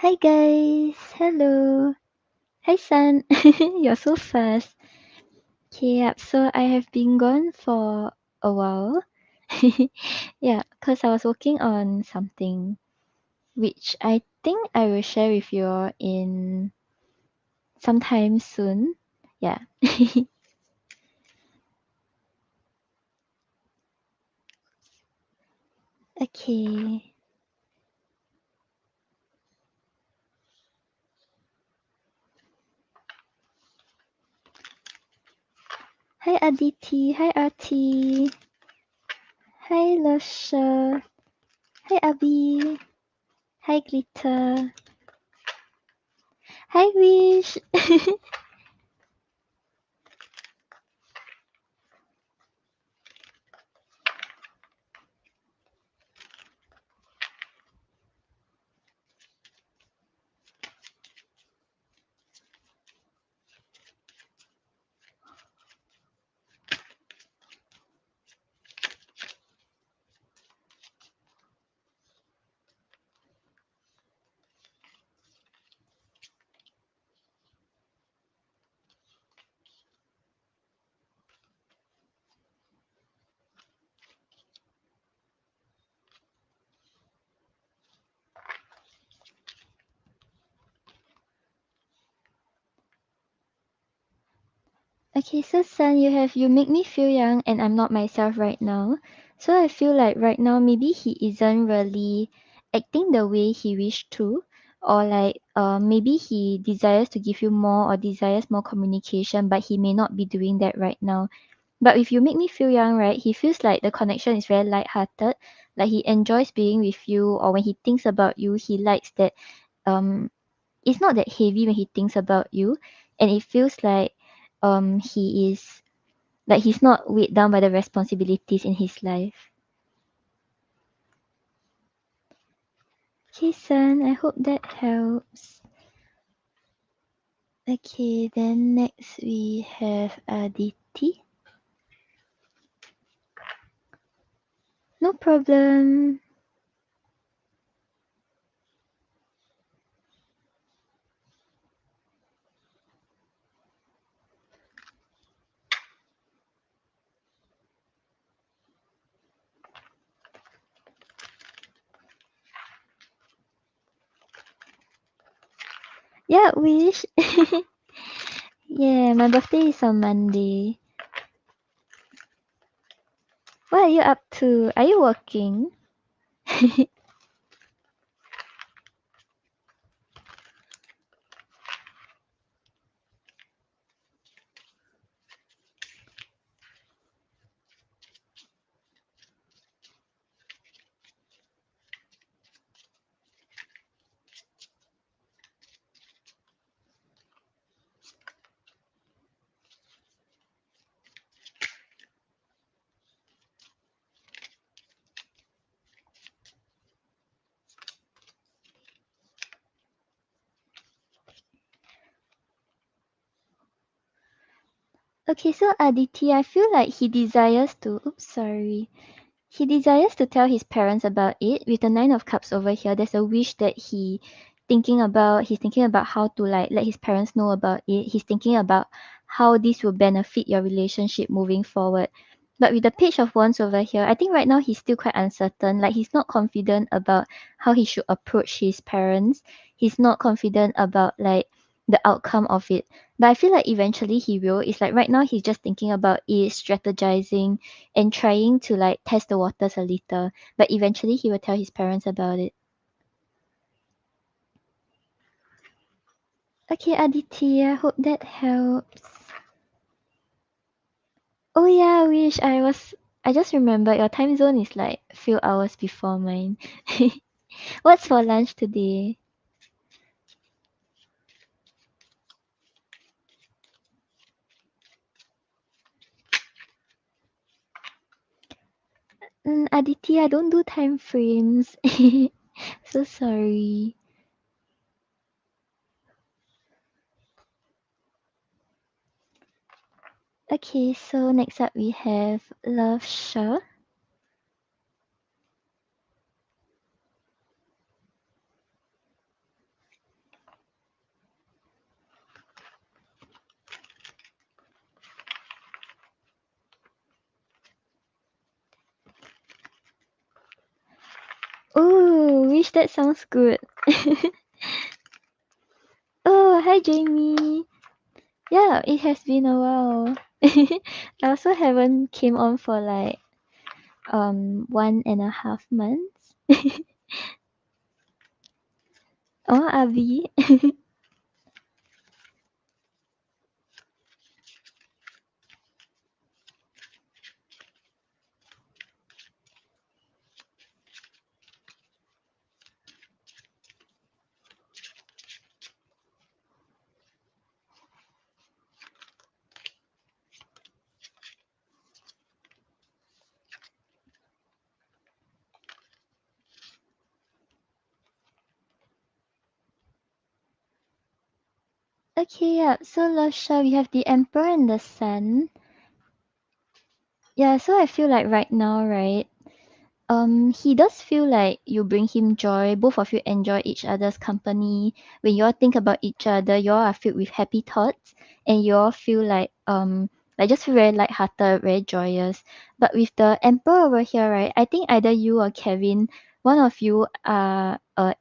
Hi guys, hello. Hi San, you're so fast. Okay, so I have been gone for a while. Yeah, because I was working on something which I think I will share with you all in sometime soon. Yeah. Okay. Hi Aditi, hi Arti, hi Lasha, hi Abby, hi Glitter, hi Wish. Okay, so Sun, you make me feel young and I'm not myself right now. So I feel like right now maybe he isn't really acting the way he wished to, or like maybe he desires to give you more or desires more communication, but he may not be doing that right now. But if you make me feel young, right, he feels like the connection is very lighthearted, like he enjoys being with you, or when he thinks about you, he likes that it's not that heavy when he thinks about you, and it feels like he is like he's not weighed down by the responsibilities in his life. Okay, son, I hope that helps. Okay, then next we have Aditi. No problem. Yeah, wish. Yeah, my birthday is on Monday. What are you up to? Are you working? Okay, so Aditi, I feel like he desires to. Oops, sorry. He desires to tell his parents about it. With the Nine of Cups over here, there's a wish that he's thinking about how to like let his parents know about it. He's thinking about how this will benefit your relationship moving forward. But with the Page of Wands over here, I think right now he's still quite uncertain. Like he's not confident about how he should approach his parents. He's not confident about like the outcome of it. But I feel like eventually he will. It's like right now he's just thinking about it, strategizing, and trying to like test the waters a little, but eventually he will tell his parents about it. Okay, Aditi, I hope that helps. Oh yeah, I just remembered your time zone is like a few hours before mine. What's for lunch today? Aditi, I don't do time frames. So sorry. Okay, so next up we have Love Shah. Oh, wish that sounds good. Oh, hi Jamie. Yeah, it has been a while. I also haven't came on for like 1.5 months. Oh, Abby. Okay, yeah. So Lasha, we have the Emperor and the Sun. Yeah, so I feel like right now, right? He does feel like you bring him joy. Both of you enjoy each other's company. When you all think about each other, you all are filled with happy thoughts, and you all feel like just feel very lighthearted, very joyous. But with the Emperor over here, right? I think either you or Kevin, one of you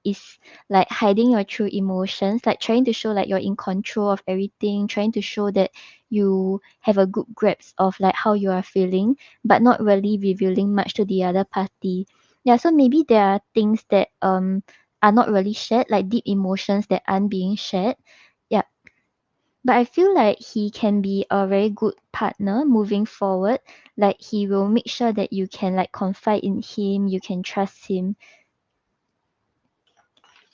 is like hiding your true emotions, like trying to show like you're in control of everything, trying to show that you have a good grasp of like how you are feeling, but not really revealing much to the other party. Yeah, so maybe there are things that are not really shared, like deep emotions that aren't being shared. Yeah. But I feel like he can be a very good partner moving forward. Like he will make sure that you can like confide in him, you can trust him.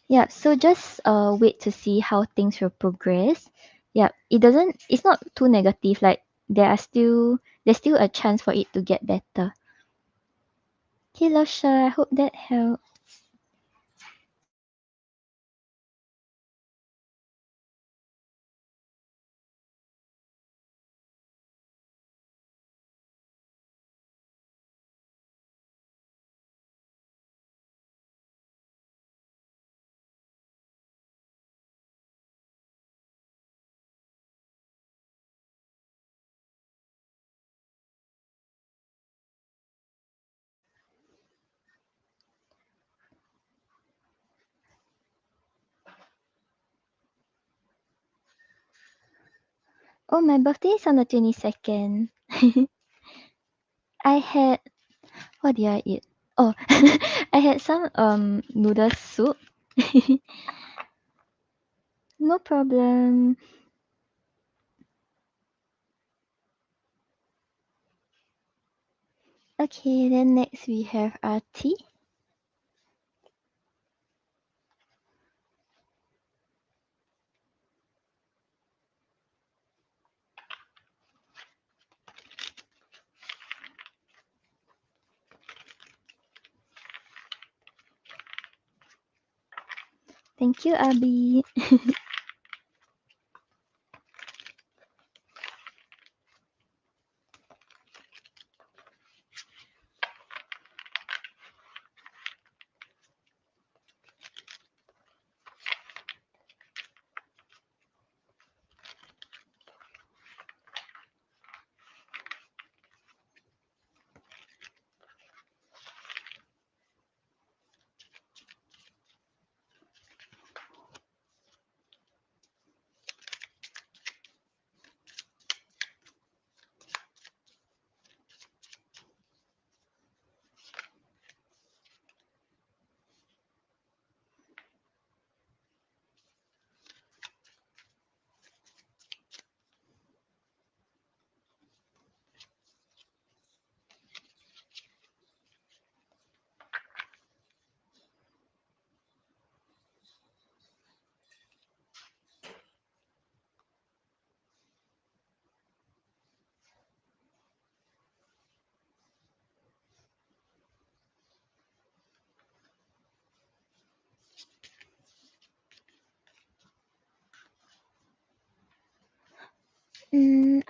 Yeah, so just wait to see how things will progress. Yeah, it's not too negative, like there's still a chance for it to get better. Okay, Lasha, I hope that helped. Oh, my birthday is on the 22nd. I had what did I eat? Oh, I had some noodle soup. No problem. Okay, then next we have RT. Thank you, Abby.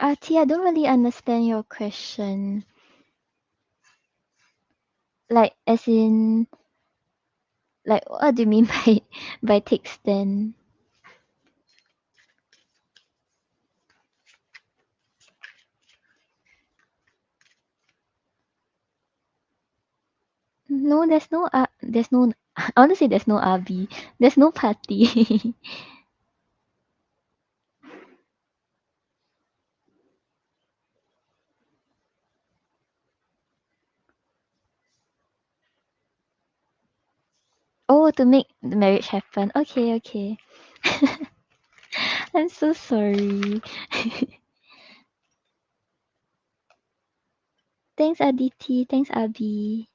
RT, I don't really understand your question. Like, as in, like, what do you mean by take stand? No, there's no I want to say there's no RB. There's no party. Oh, to make the marriage happen. Okay, okay. I'm so sorry. Thanks, Aditi. Thanks, Abi.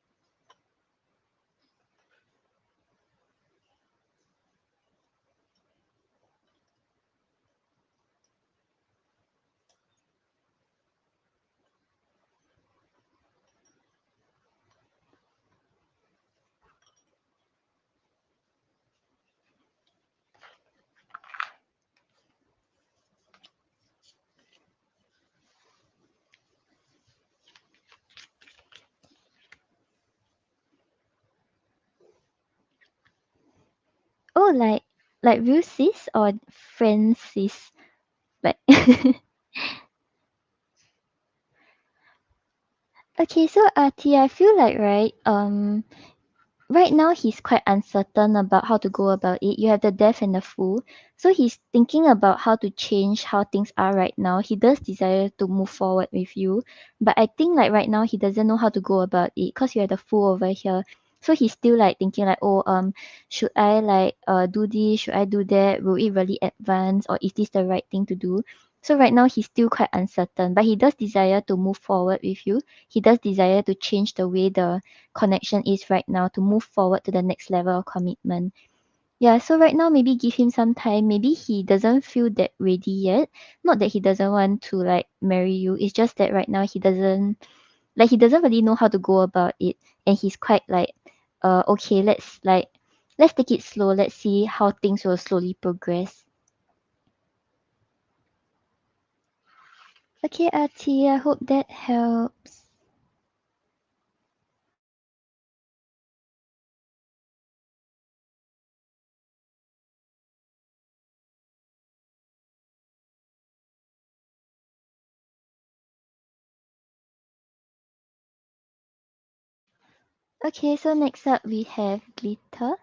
Oh, like real sis or friend sis? Like okay, so Ati, I feel like right now he's quite uncertain about how to go about it. You have the deaf and the fool. So he's thinking about how to change how things are right now. He does desire to move forward with you. But I think like right now he doesn't know how to go about it because you have the fool over here. So he's still like thinking like, oh, should I like do this? Should I do that? Will it really advance or is this the right thing to do? So right now he's still quite uncertain, but he does desire to move forward with you. He does desire to change the way the connection is right now to move forward to the next level of commitment. Yeah, so right now maybe give him some time. Maybe he doesn't feel that ready yet. Not that he doesn't want to like marry you. It's just that right now he doesn't really know how to go about it. And he's quite like, okay, let's take it slow. Let's see how things will slowly progress. Okay, Artie, I hope that helps. Okay, so next up we have glitter.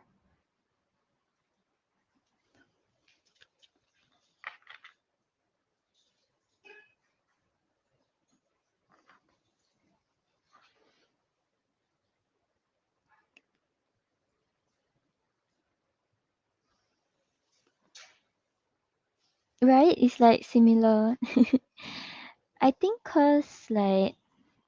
Right? It's like similar. I think cause like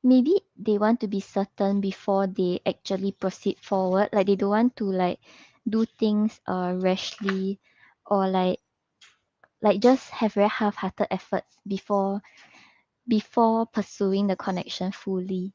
maybe they want to be certain before they actually proceed forward. Like they don't want to like do things rashly or like just have very half-hearted efforts before pursuing the connection fully.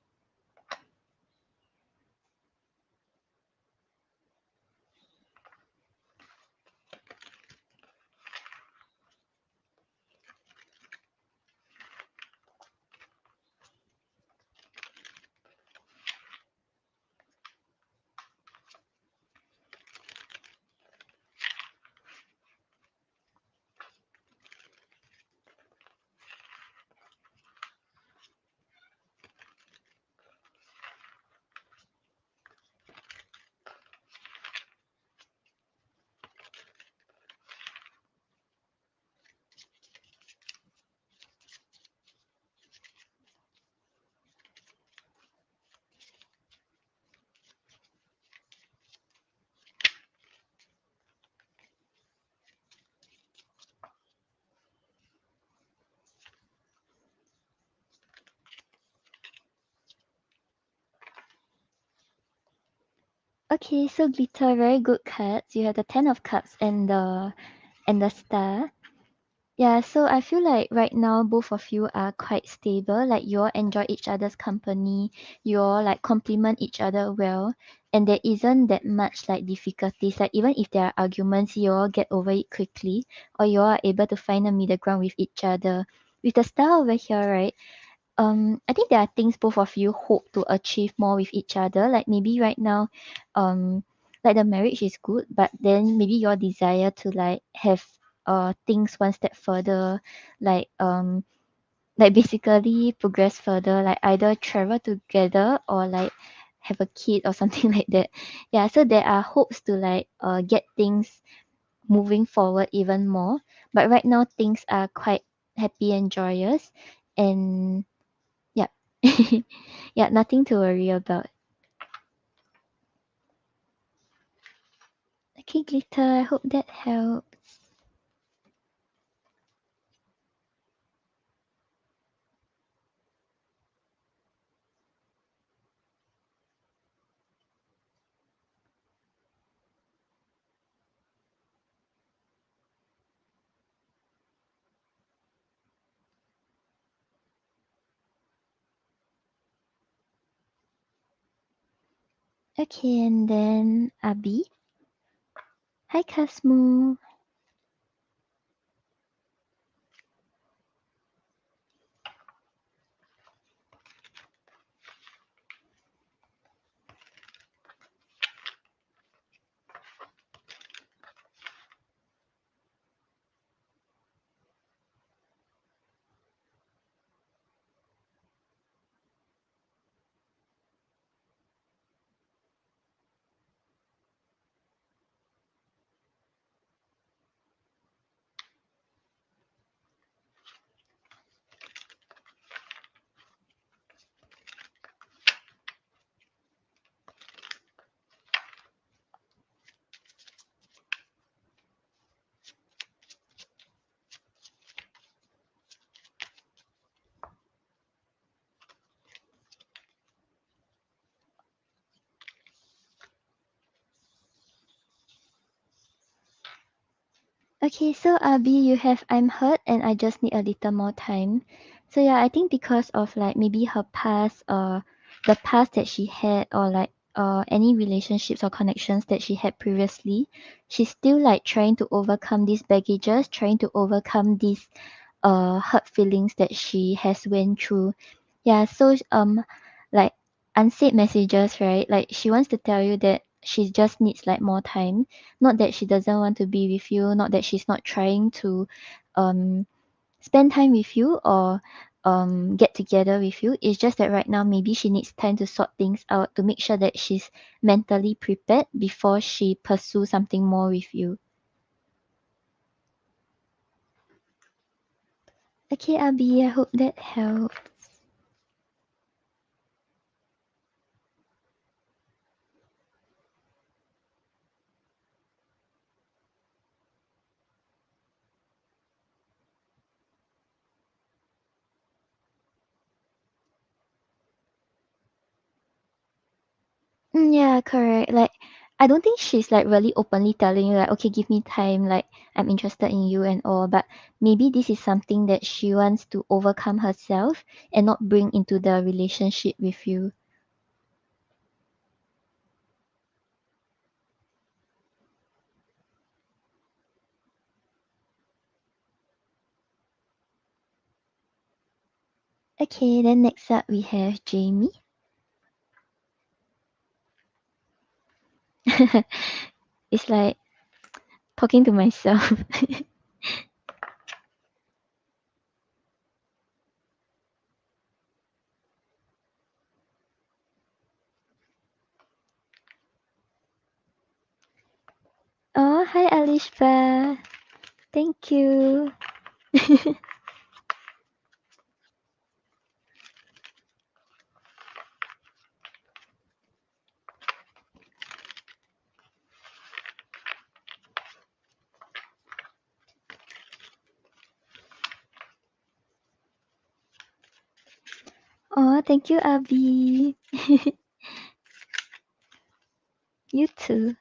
Okay, so glitter, very good cards. You have the Ten of Cups and the Star. Yeah, so I feel like right now both of you are quite stable. Like you all enjoy each other's company, you all like complement each other well, and there isn't that much like difficulties. Like even if there are arguments, you all get over it quickly, or you all are able to find a middle ground with each other. With the star over here, right? I think there are things both of you hope to achieve more with each other. Like maybe right now, um, like the marriage is good, but then maybe your desire to like have things one step further, like like basically progress further, like either travel together or like have a kid or something like that. Yeah, so there are hopes to like get things moving forward even more. But right now things are quite happy and joyous, and yeah. Yeah, nothing to worry about. Okay, Glitter, I hope that helps. Okay, and then Abi. Hi, Kasmu. Okay, so Abi, you have I'm hurt and I just need a little more time. So yeah, I think because of like maybe her past, the past that she had, or like any relationships or connections that she had previously, she's still like trying to overcome these baggages, trying to overcome these hurt feelings that she has went through. Yeah, so like unsaid messages, right? Like she wants to tell you that she just needs like more time. Not that she doesn't want to be with you, not that she's not trying to um spend time with you or get together with you. It's just that right now maybe she needs time to sort things out to make sure that she's mentally prepared before she pursue something more with you. Okay, Abby, I hope that helps. Yeah, correct. Like, I don't think she's like really openly telling you like, okay, give me time, like I'm interested in you and all. But maybe this is something that she wants to overcome herself and not bring into the relationship with you. Okay, then next up we have Jamie. It's like talking to myself. Oh, hi Alishba. Thank you. Oh, thank you, Abby. You too.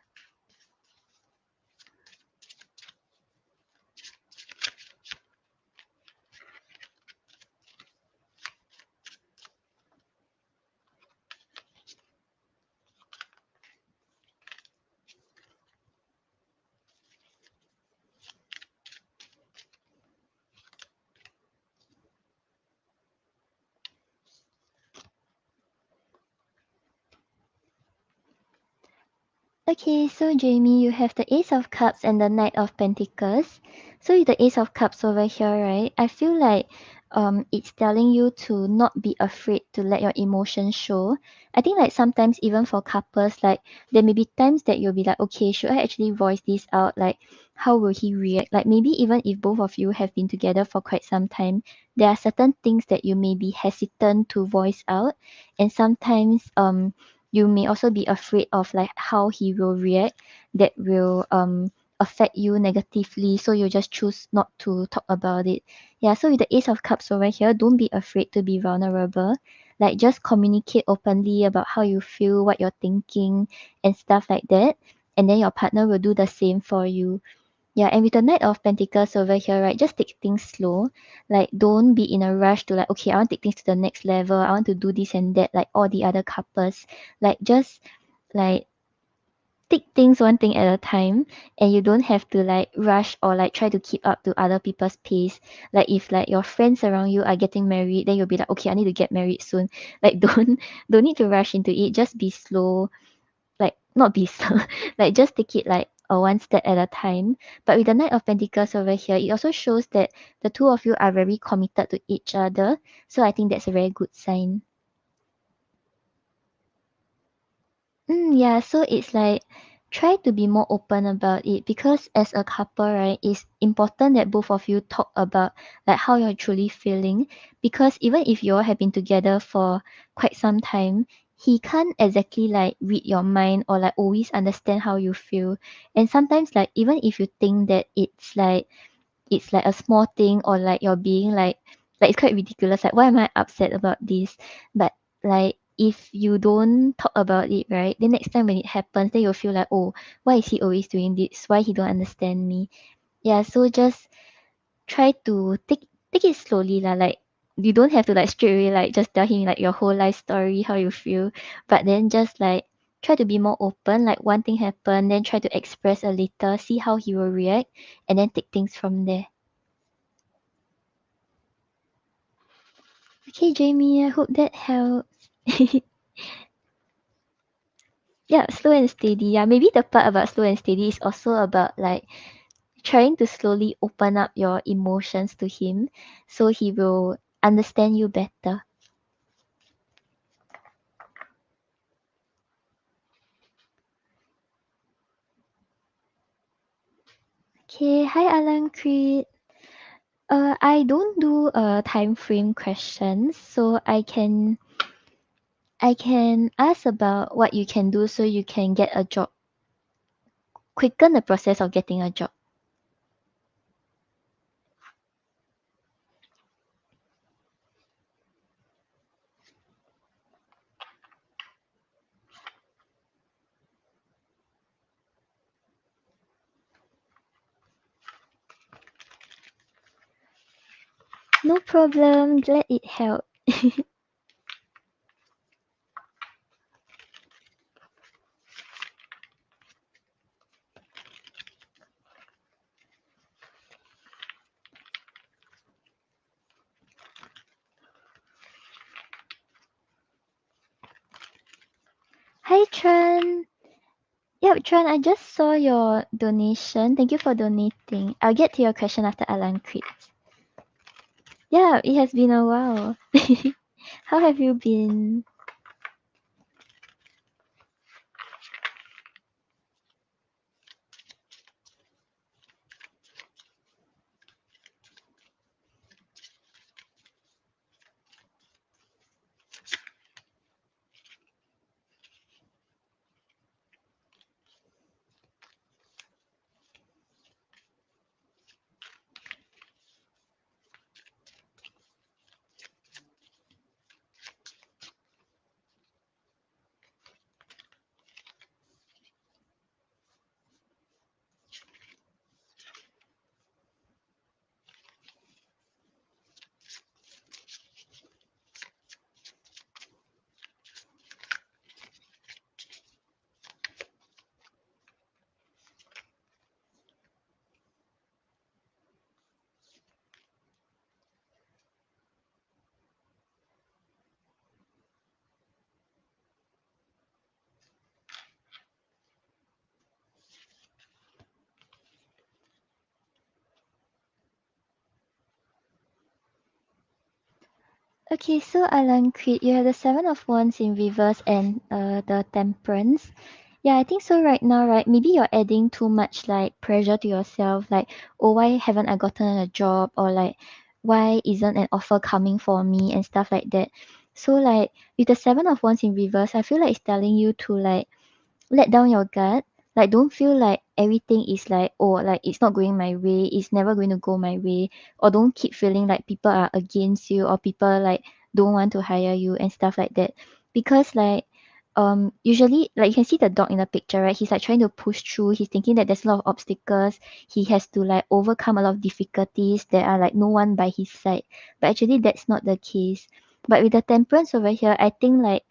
Okay, so Jamie, you have the Ace of Cups and the Knight of Pentacles. So with the Ace of Cups over here, right? I feel like it's telling you to not be afraid to let your emotions show. I think like sometimes even for couples, like there may be times that you'll be like, okay, should I actually voice this out? Like how will he react? Like maybe even if both of you have been together for quite some time, there are certain things that you may be hesitant to voice out. And sometimes you may also be afraid of like how he will react that will affect you negatively, so you just choose not to talk about it. Yeah, so with the Ace of Cups over here, don't be afraid to be vulnerable. Like just communicate openly about how you feel, what you're thinking, and stuff like that, and then your partner will do the same for you. Yeah, and with the Knight of Pentacles over here, right, just take things slow. Like, don't be in a rush to like, okay, I want to take things to the next level. I want to do this and that, like all the other couples. Like, just like take things one thing at a time, and you don't have to like rush or like try to keep up to other people's pace. Like, if like your friends around you are getting married, then you'll be like, okay, I need to get married soon. Like, don't need to rush into it. Just be slow, like not be slow, like just take it like one step at a time. But with the Knight of Pentacles over here, it also shows that the two of you are very committed to each other. So I think that's a very good sign. Yeah, so it's like try to be more open about it, because as a couple, right, it's important that both of you talk about like how you're truly feeling, because even if you all have been together for quite some time, he can't exactly like read your mind or like always understand how you feel. And sometimes like even if you think that it's like a small thing, or like you're being like it's quite ridiculous, like why am I upset about this, but like if you don't talk about it, right, the next time when it happens, then you'll feel like, oh, why is he always doing this, why he don't understand me. Yeah, so just try to take it slowly lah. Like you don't have to like straight away like just tell him like your whole life story, how you feel, but then just like try to be more open. Like one thing happen, then try to express a little, see how he will react, and then take things from there. Okay, Jamie, I hope that helps. Yeah, slow and steady. Yeah, maybe the part about slow and steady is also about like trying to slowly open up your emotions to him, so he will understand you better. Okay, hi Alan Creed. I don't do time frame questions, so I can ask about what you can do so you can get a job, quicken the process of getting a job. No problem, glad it helped. Hi Tran. Yep, Tran, I just saw your donation. Thank you for donating. I'll get to your question after Alan quits. Yeah, it has been a while. How have you been? Okay, so Alan Creed, you have the Seven of Wands in reverse and the Temperance. Yeah, I think so right now, right? Maybe you're adding too much like pressure to yourself, like, oh, why haven't I gotten a job? Or like, why isn't an offer coming for me and stuff like that. So like with the Seven of Wands in reverse, I feel like it's telling you to like let down your guard. Like don't feel like everything is like, oh, like it's not going my way, it's never going to go my way. Or don't keep feeling like people are against you or people like don't want to hire you and stuff like that. Because like usually like you can see the dog in the picture, right? He's like trying to push through, he's thinking that there's a lot of obstacles, he has to like overcome a lot of difficulties, there are like no one by his side. But actually that's not the case. But with the Temperance over here, I think like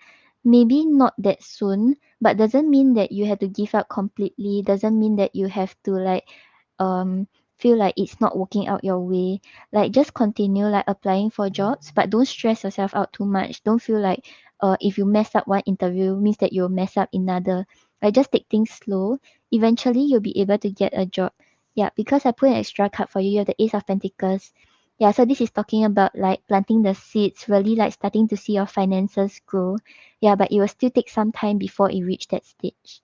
maybe not that soon, but doesn't mean that you have to give up completely, doesn't mean that you have to like um feel like it's not working out your way. Like just continue like applying for jobs, but don't stress yourself out too much. Don't feel like if you mess up one interview means that you'll mess up another. Like just take things slow, eventually you'll be able to get a job. Yeah, because I put an extra card for you, you have the Ace of Pentacles. Yeah, so this is talking about like planting the seeds, really like starting to see your finances grow. Yeah, but it will still take some time before it reach that stage.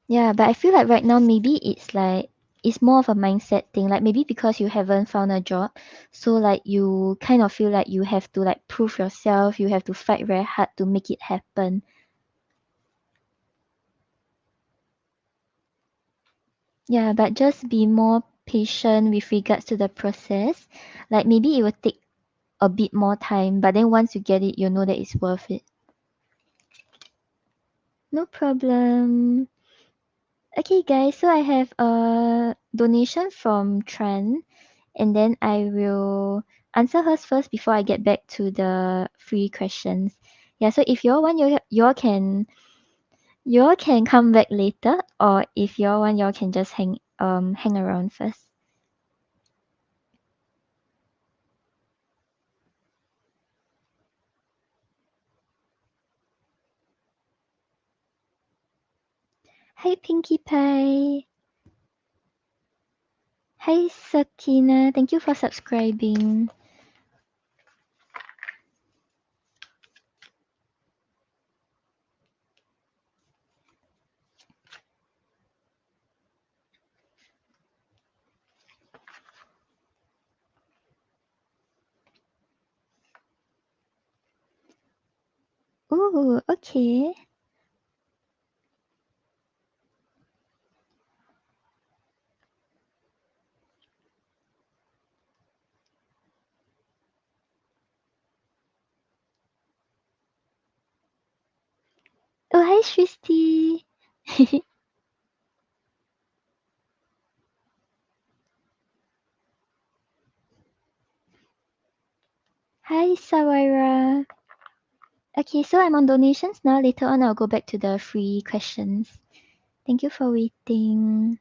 Yeah, but I feel like right now maybe it's like it's more of a mindset thing. Like maybe because you haven't found a job, so like you kind of feel like you have to like prove yourself, you have to fight very hard to make it happen. Yeah, but just be more patient with regards to the process. Like maybe it will take a bit more time, but then once you get it, you know that it's worth it. No problem. Okay, guys, so I have a donation from Tran, and then I will answer hers first before I get back to the free questions. Yeah, so if you all want, you all can come back later, or if you all want, you all can just hang around first. Hi, Pinkie Pie. Hi, Sakina. Thank you for subscribing. Ooh, okay. Oh, hi, Shristi. Hi, Sawira. Okay, so I'm on donations now. Later on, I'll go back to the free questions. Thank you for waiting.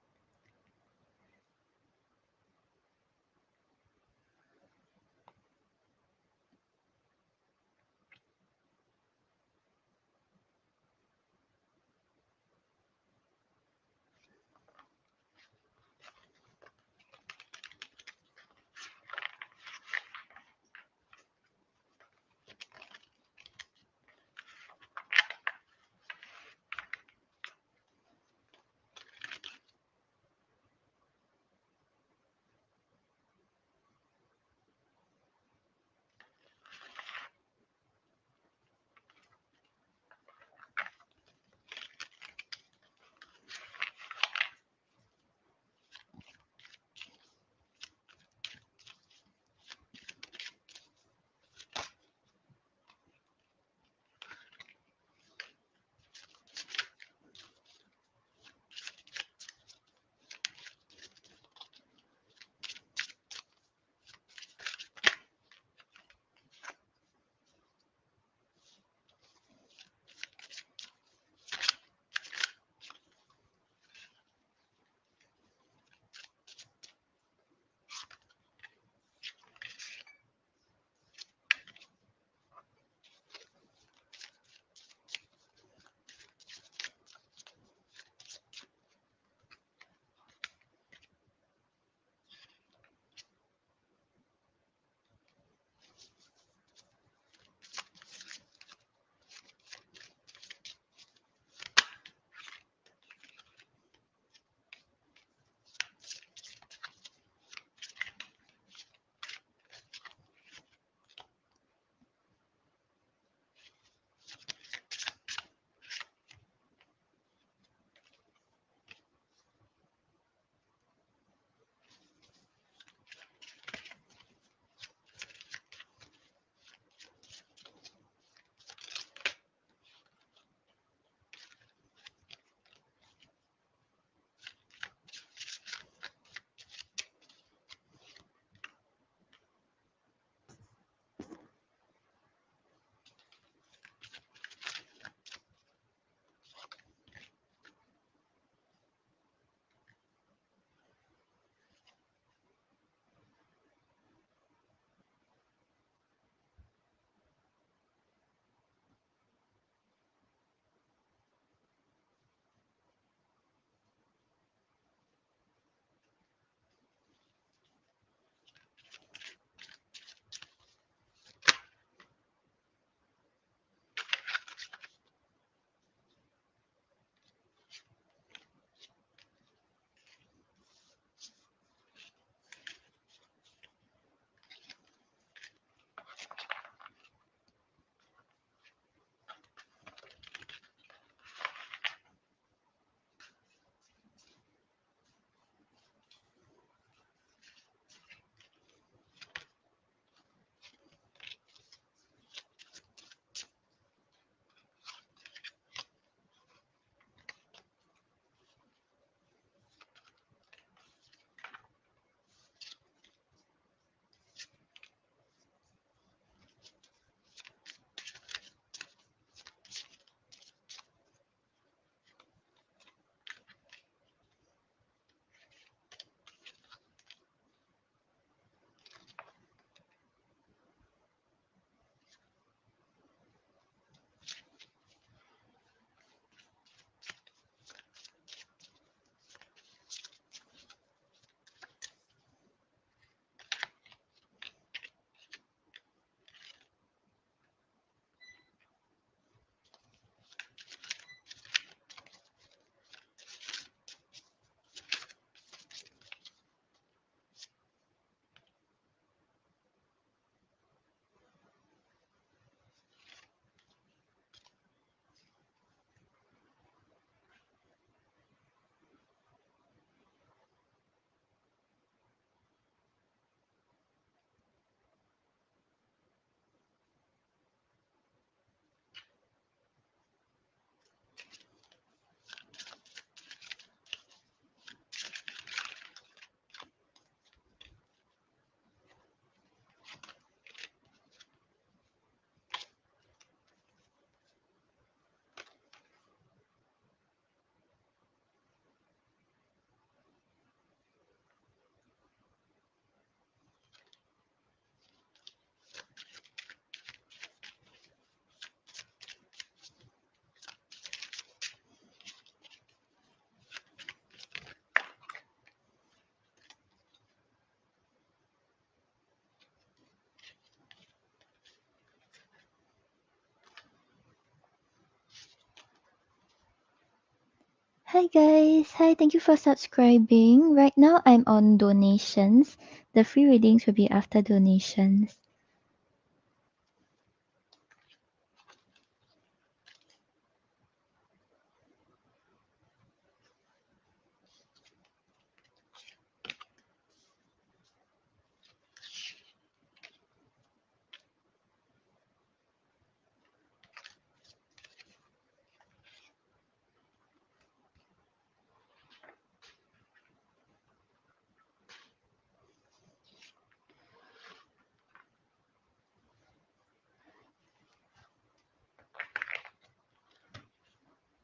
Hi guys, hi, thank you for subscribing. Right now I'm on donations. The free readings will be after donations.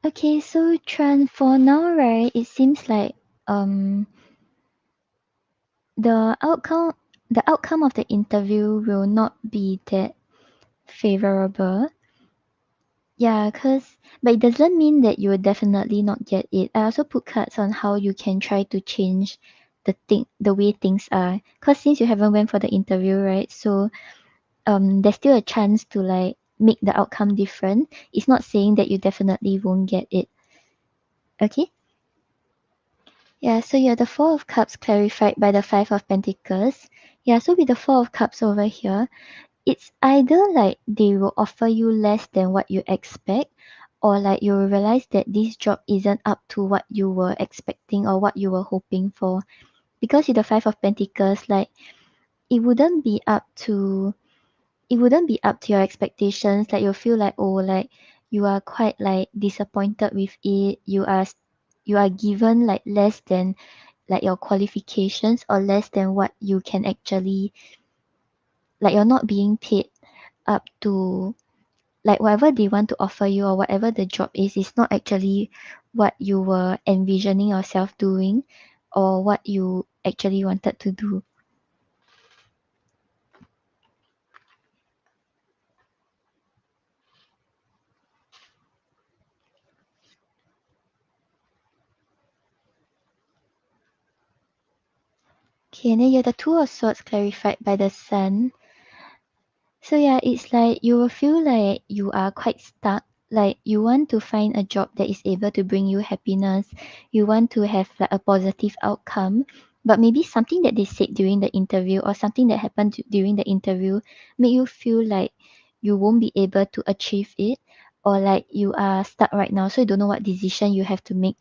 Okay, so Tran, for now, right, it seems like um the outcome the outcome of the interview will not be that favorable. Yeah, but it doesn't mean that you will definitely not get it. I also put cards on how you can try to change the way things are. Cause since you haven't went for the interview, right? So there's still a chance to like make the outcome different. It's not saying that you definitely won't get it. Okay? Yeah, so you're the Four of Cups clarified by the Five of Pentacles. Yeah, so with the Four of Cups over here, it's either like they will offer you less than what you expect, or like you will realize that this job isn't up to what you were expecting or what you were hoping for. Because with the Five of Pentacles, like it wouldn't be up to it wouldn't be up to your expectations. Like you'll feel like, oh, like you are quite like disappointed with it. You are given like less than like your qualifications, or less than what you can actually, like you're not being paid up to like whatever they want to offer you, or whatever the job is not actually what you were envisioning yourself doing, or what you actually wanted to do. Okay, and then you have the Two of Swords clarified by the Sun. So yeah, it's like you will feel like you are quite stuck. Like you want to find a job that is able to bring you happiness. You want to have like a positive outcome. But maybe something that they said during the interview, or something that happened during the interview, make you feel like you won't be able to achieve it, or like you are stuck right now. So you don't know what decision you have to make.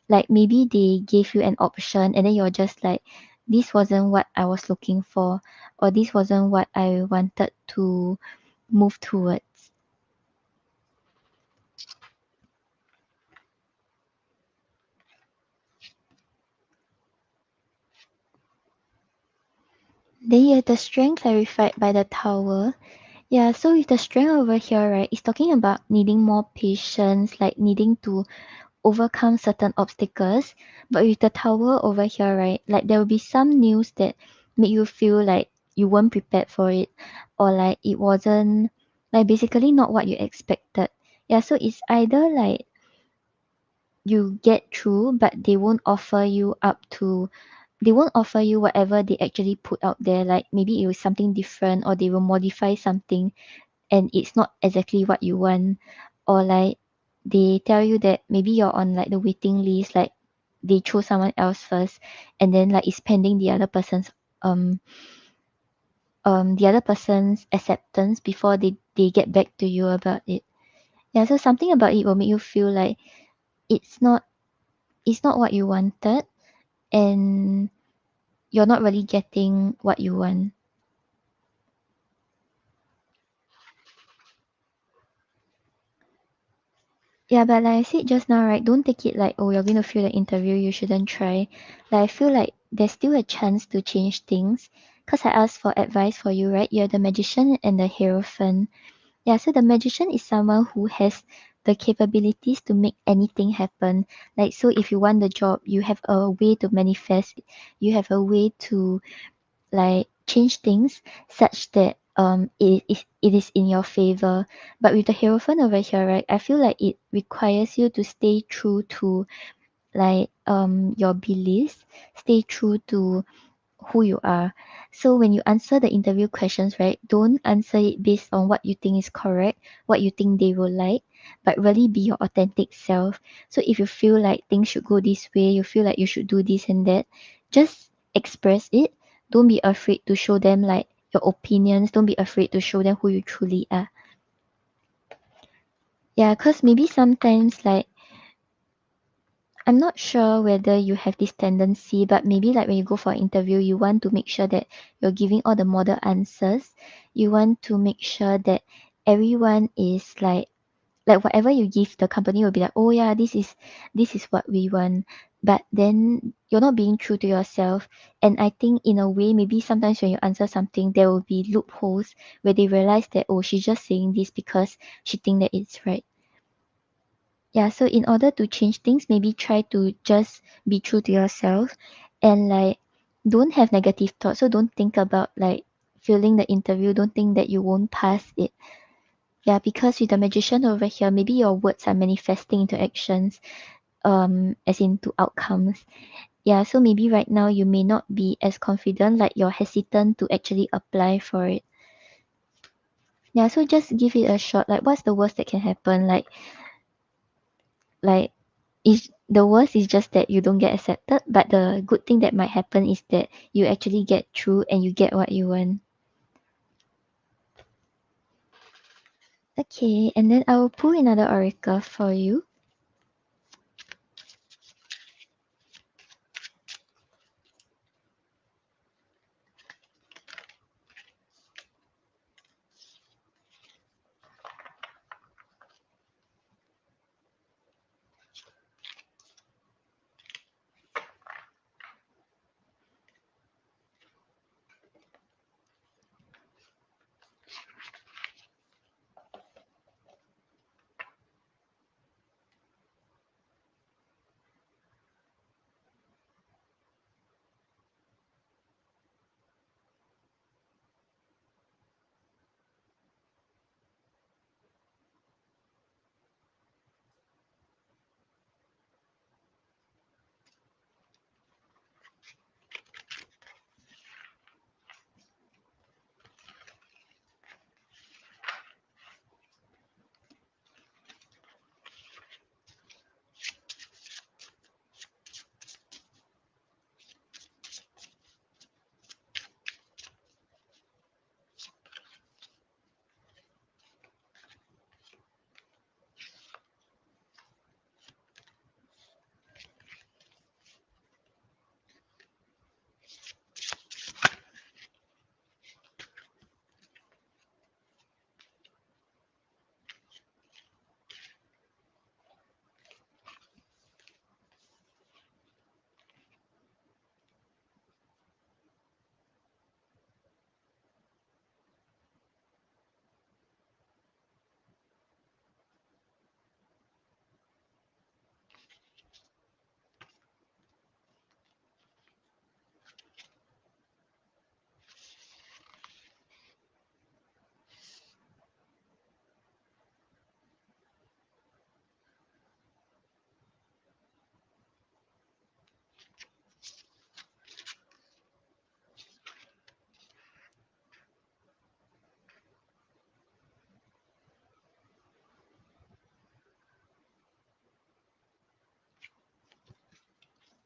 Like maybe they gave you an option, and then you're just like, this wasn't what I was looking for, or this wasn't what I wanted to move towards. Then you have the strength clarified by the Tower. Yeah, so with the strength over here, right, it's talking about needing more patience, like needing to overcome certain obstacles. But with the Tower over here, right, like there will be some news that make you feel like you weren't prepared for it, or like it wasn't, like basically not what you expected. Yeah, so it's either like you get through, but they won't offer you whatever they actually put out there. Like maybe it was something different, or they will modify something and it's not exactly what you want, or like they tell you that maybe you're on like the waiting list, like they chose someone else first, and then like it's pending um the other person's acceptance before they get back to you about it. Yeah, so something about it will make you feel like it's not it's not what you wanted, and you're not really getting what you want. Yeah, but like I said just now, right, don't take it like, oh, you're going to fail the interview, you shouldn't try. Like, I feel like there's still a chance to change things. Because I asked for advice for you, right? You're the magician and the hierophant. Yeah, so the magician is someone who has the capabilities to make anything happen. Like, so if you want the job, you have a way to manifest it. You have a way to like change things such that it is in your favor. But with the hierophant over here, right, I feel like it requires you to stay true to like your beliefs, stay true to who you are. So when you answer the interview questions, right, don't answer it based on what you think is correct, what you think they will like, but really be your authentic self. So if you feel like things should go this way, you feel like you should do this and that, just express it. Don't be afraid to show them like your opinions. Don't be afraid to show them who you truly are. Yeah, because maybe sometimes like I'm not sure whether you have this tendency, but maybe like when you go for an interview, you want to make sure that you're giving all the model answers. You want to make sure that everyone is like whatever you give, the company will be like, oh yeah, this is what we want. But then you're not being true to yourself. And I think in a way, maybe sometimes when you answer something, there will be loopholes where they realize that, oh, she's just saying this because she think that it's right. Yeah, so in order to change things, maybe try to just be true to yourself and like don't have negative thoughts. So don't think about like failing the interview. Don't think that you won't pass it. Yeah, because with the magician over here, maybe your words are manifesting into actions, as into outcomes. Yeah, so maybe right now you may not be as confident, like you're hesitant to actually apply for it. Yeah, so just give it a shot. Like what's the worst that can happen? Like is the worst is just that you don't get accepted, but the good thing that might happen is that you actually get through and you get what you want. Okay, and then I will pull another oracle for you.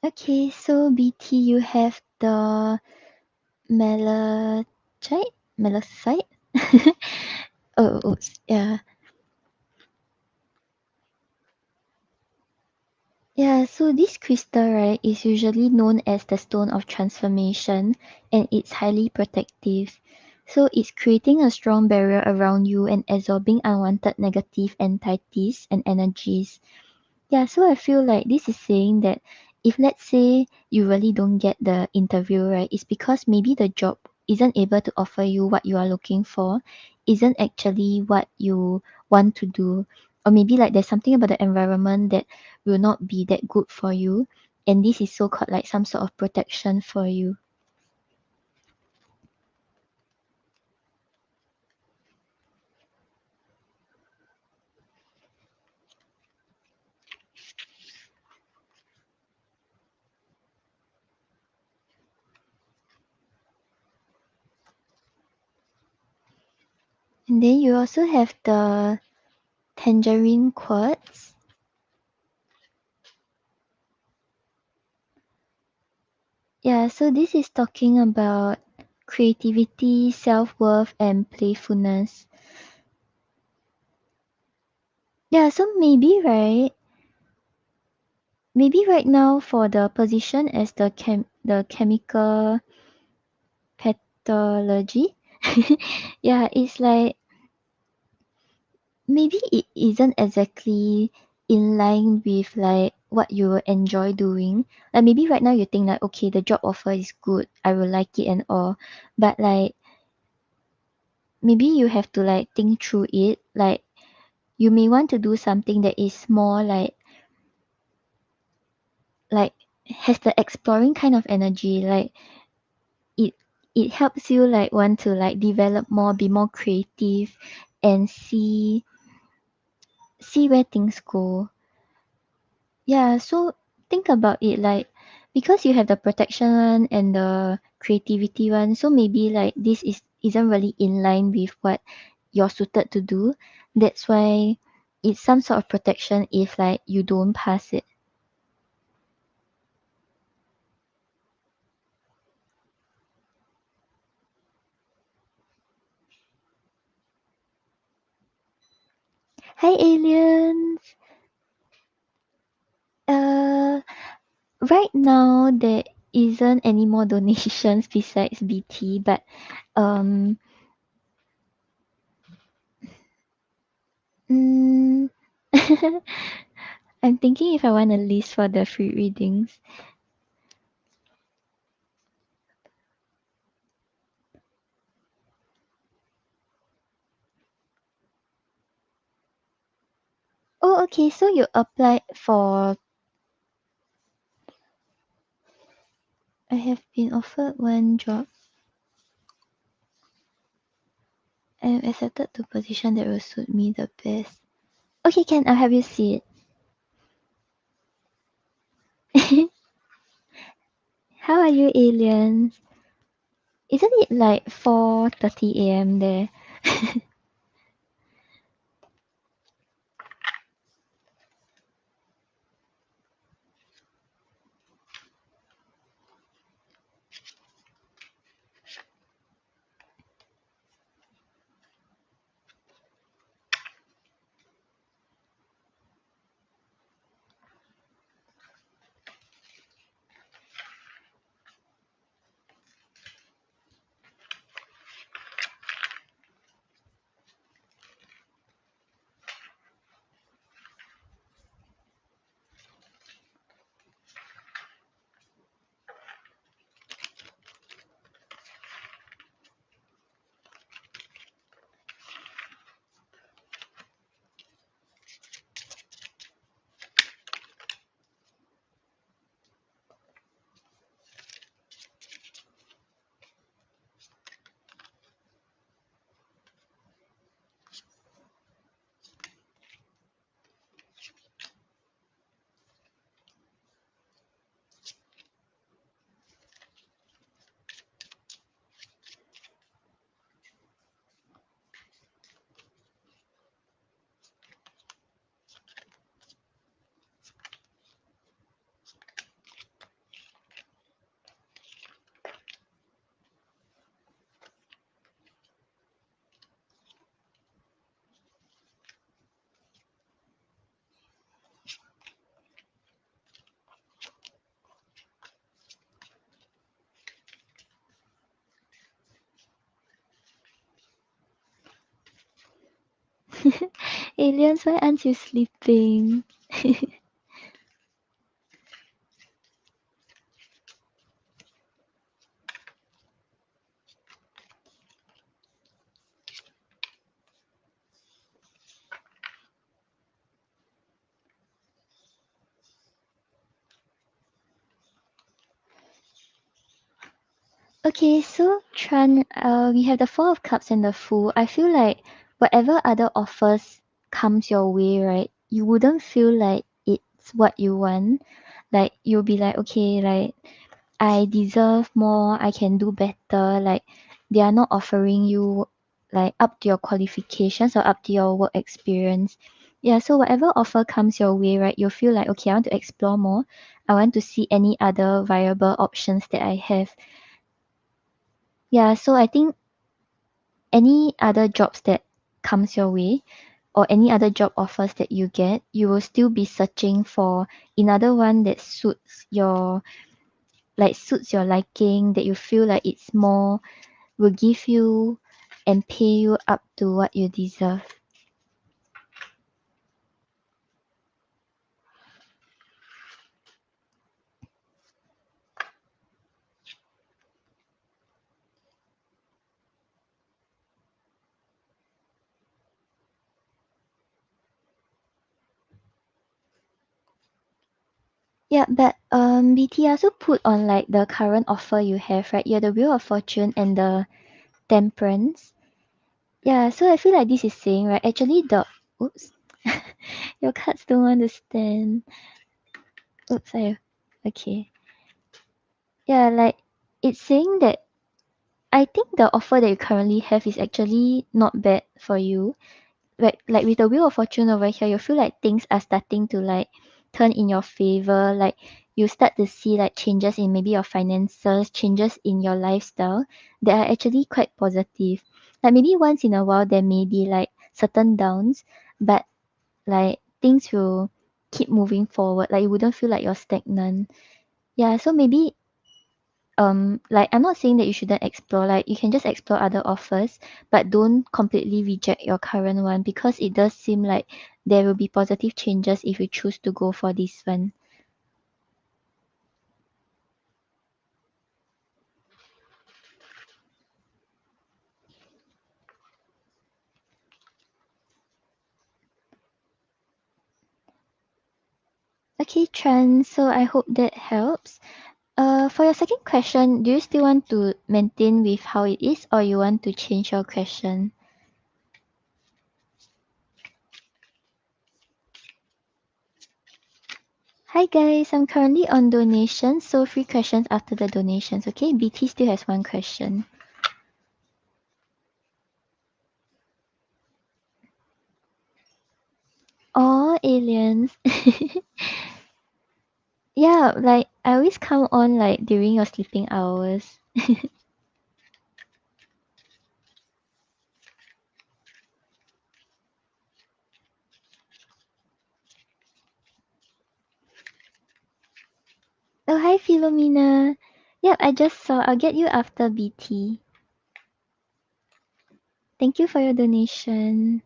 Okay, so BT, you have the malachite, malachite. Oh, oops, yeah. Yeah, so this crystal, right, is usually known as the stone of transformation and it's highly protective. So it's creating a strong barrier around you and absorbing unwanted negative entities and energies. Yeah, so I feel like this is saying that if let's say you really don't get the interview, right, it's because maybe the job isn't able to offer you what you are looking for, isn't actually what you want to do. Or maybe like there's something about the environment that will not be that good for you. And this is so called like some sort of protection for you. And then you also have the tangerine quartz. Yeah, so this is talking about creativity, self-worth, and playfulness. Yeah, so maybe right now for the position as the chemical pathology, yeah, it's like maybe it isn't exactly in line with like what you enjoy doing. Like maybe right now you think like okay, the job offer is good, I will like it and all, but like maybe you have to like think through it. Like you may want to do something that is more like has the exploring kind of energy. Like it it helps you like want to like develop more, be more creative, and see where things go. Yeah, so think about it like because you have the protection one and the creativity one, so maybe like this isn't really in line with what you're suited to do. That's why it's some sort of protection if like you don't pass it. Hi aliens. Uh right now there isn't any more donations besides BT, but um mm, I'm thinking if I want a list for the free readings. Oh, okay. So you applied for. I have been offered one job. I am accepted to position that will suit me the best. Okay, can I'll have you see it. How are you, aliens? Isn't it like 4:30 a.m. there? Aliens, why aren't you sleeping? Okay, so Tran, we have the Four of Cups and the Fool. I feel like whatever other offers comes your way, right? You wouldn't feel like it's what you want. Like you'll be like, okay, like I deserve more, I can do better. Like they are not offering you like up to your qualifications or up to your work experience. Yeah, so whatever offer comes your way, right, you'll feel like, okay, I want to explore more. I want to see any other viable options that I have. Yeah, so I think any other jobs that comes your way or any other job offers that you get, you will still be searching for another one that suits your liking, that you feel like it's more will give you and pay you up to what you deserve. Yeah, but BT also put on like the current offer you have, right? You have the Wheel of Fortune and the Temperance. Yeah, so I feel like this is saying, right? Actually, the oops, your cards don't understand. Oops, okay. Yeah, like it's saying that I think the offer that you currently have is actually not bad for you. Like with the Wheel of Fortune over here, you feel like things are starting to like turn in your favor. Like you start to see like changes in maybe your finances, changes in your lifestyle that are actually quite positive. Like maybe once in a while there may be like certain downs, but like things will keep moving forward. Like you wouldn't feel like you're stagnant. Yeah, so maybe like I'm not saying that you shouldn't explore, like you can just explore other offers, but don't completely reject your current one because it does seem like there will be positive changes if you choose to go for this one. Okay, Tran, so I hope that helps. For your second question, do you still want to maintain with how it is or you want to change your question? Hi guys, I'm currently on donations, so free questions after the donations, okay? BT still has one question. Oh, aliens. Yeah, like I always come on like during your sleeping hours. Oh, hi Philomena. Yep, I just saw. I'll get you after BT. Thank you for your donation.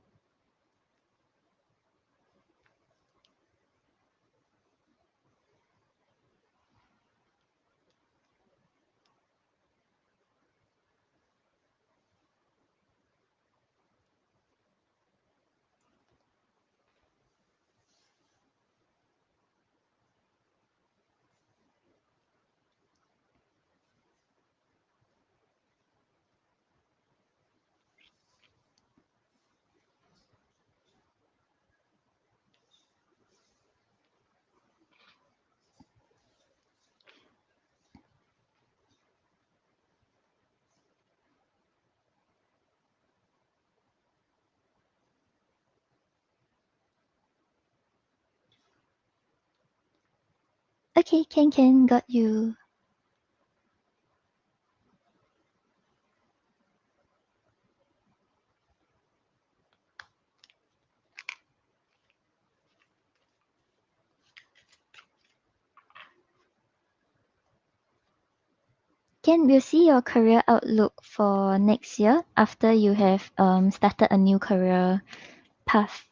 Okay, can got you. Ken, we'll see your career outlook for next year after you have started a new career path.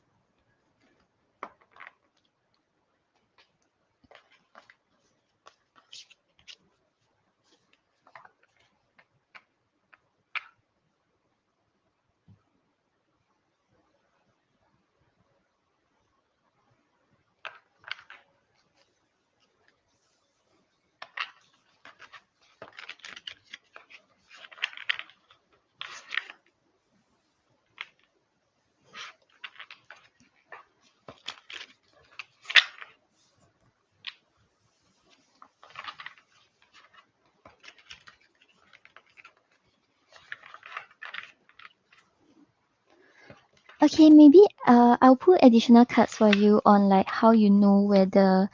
Okay, maybe I'll put additional cards for you on like how you know whether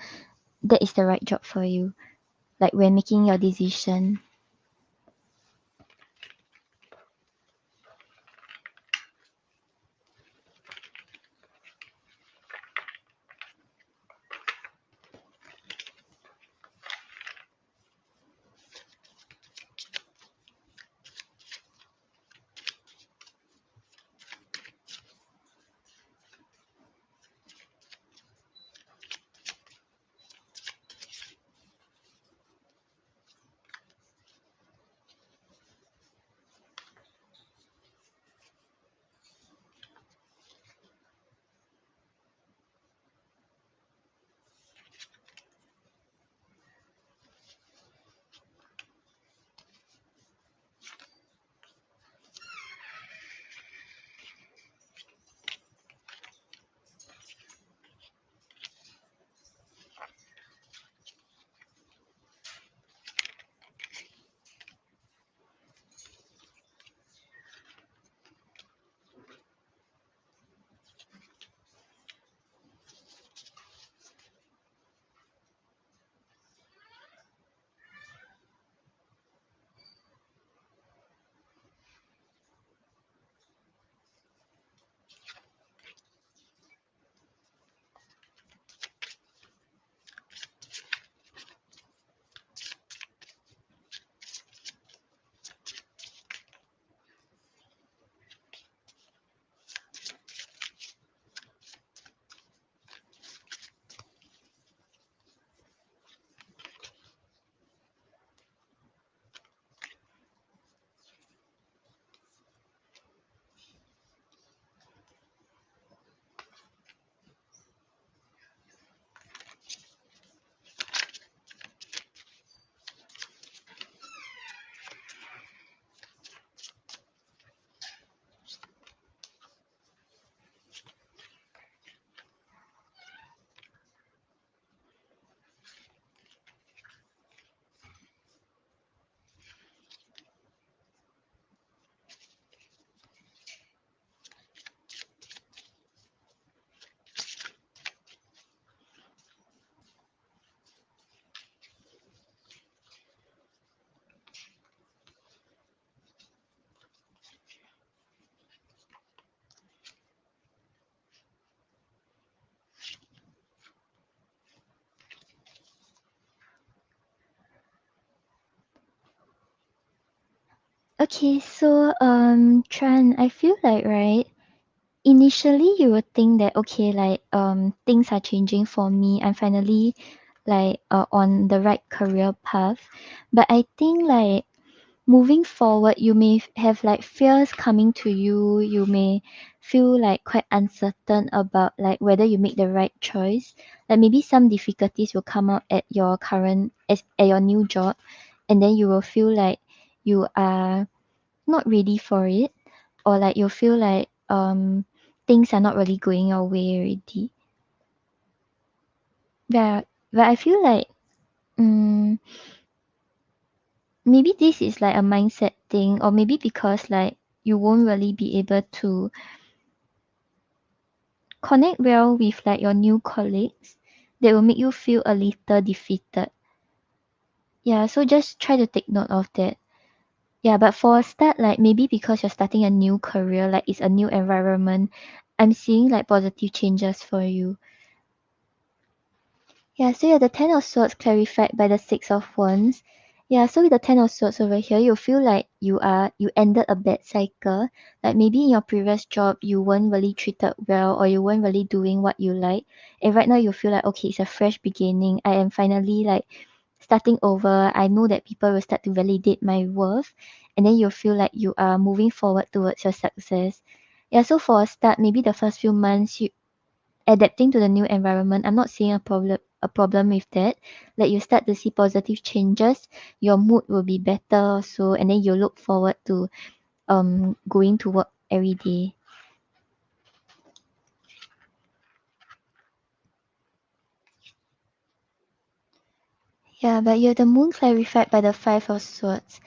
that is the right job for you, like when making your decision. Okay, so Tran, I feel like right, initially you would think that okay, like things are changing for me. I'm finally like on the right career path. But I think like moving forward you may have like fears coming to you. You may feel like quite uncertain about like whether you make the right choice. Like maybe some difficulties will come out at your current at your new job, and then you will feel like you are not ready for it, or like you feel like things are not really going your way already. But I feel like um, maybe this is like a mindset thing, or maybe because like you won't really be able to connect well with like your new colleagues, that will make you feel a little defeated. Yeah, so just try to take note of that. Yeah, but for a start, like maybe because you're starting a new career, like it's a new environment, I'm seeing like positive changes for you. Yeah, so you have the Ten of Swords clarified by the Six of Wands. Yeah, so with the Ten of Swords over here, you feel like you ended a bad cycle. Like maybe in your previous job you weren't really treated well, or you weren't really doing what you like. And right now you feel like okay, it's a fresh beginning. I am finally like starting over. I know that people will start to validate my worth, and then you feel like you are moving forward towards your success. Yeah, so for a start, maybe the first few months you adapting to the new environment, I'm not seeing a problem with that. Like you start to see positive changes, your mood will be better also, and then you look forward to going to work every day. Yeah, but you have the moon clarified by the Five of Swords.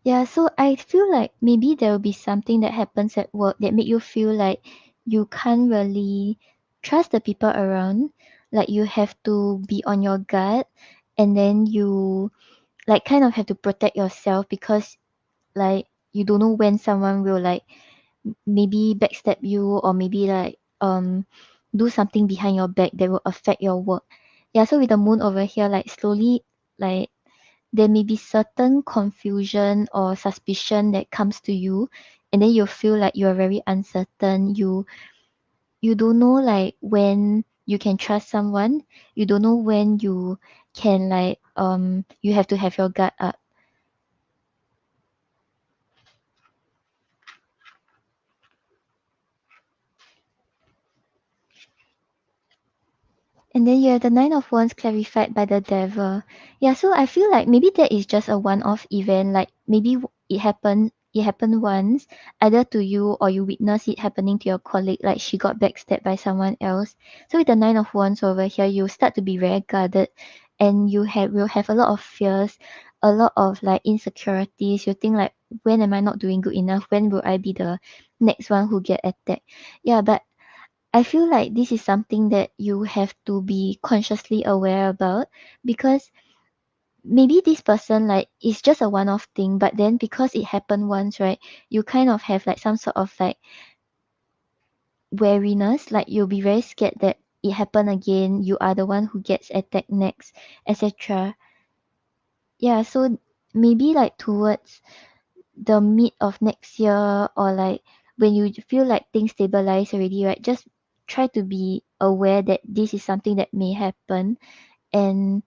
Yeah, so I feel like maybe there will be something that happens at work that make you feel like you can't really trust the people around. Like you have to be on your guard, and then you like kind of have to protect yourself because like you don't know when someone will like maybe backstab you or maybe like do something behind your back that will affect your work. Yeah, so with the moon over here, like slowly like there may be certain confusion or suspicion that comes to you, and then you feel like you're very uncertain. You don't know like when you can trust someone. You don't know when you can like you have to have your guard up. And then you have the Nine of Wands clarified by the Devil. Yeah, so I feel like maybe that is just a one-off event. Like maybe it happened once, either to you or you witness it happening to your colleague, like she got backstabbed by someone else. So with the Nine of Wands over here, you start to be very guarded, and will have a lot of fears, a lot of like insecurities. You think like, when am I not doing good enough? When will I be the next one who get attacked? Yeah, but I feel like this is something that you have to be consciously aware about, because maybe this person like is just a one-off thing, but then because it happened once, right, you kind of have like some sort of like wariness, like you'll be very scared that it happened again, you are the one who gets attacked next, etc. Yeah, so maybe like towards the mid of next year, or like when you feel like things stabilize already, right, just try to be aware that this is something that may happen. And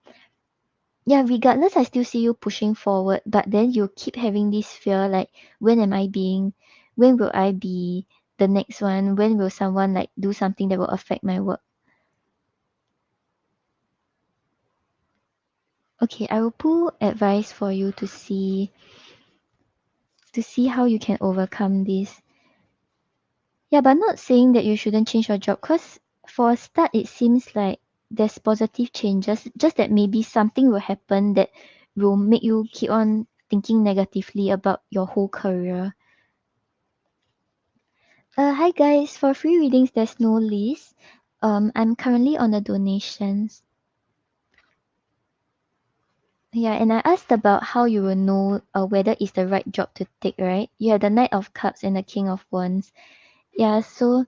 yeah, regardless, I still see you pushing forward, but then you keep having this fear like, when will I be the next one? When will someone like do something that will affect my work? Okay, I will pull advice for you to see how you can overcome this. Yeah, but not saying that you shouldn't change your job, because for a start, it seems like there's positive changes, just that maybe something will happen that will make you keep on thinking negatively about your whole career. Hi guys, for free readings, there's no list. I'm currently on the donations. Yeah, and I asked about how you will know whether it's the right job to take, right? You have the Knight of Cups and the King of Wands. Yeah, so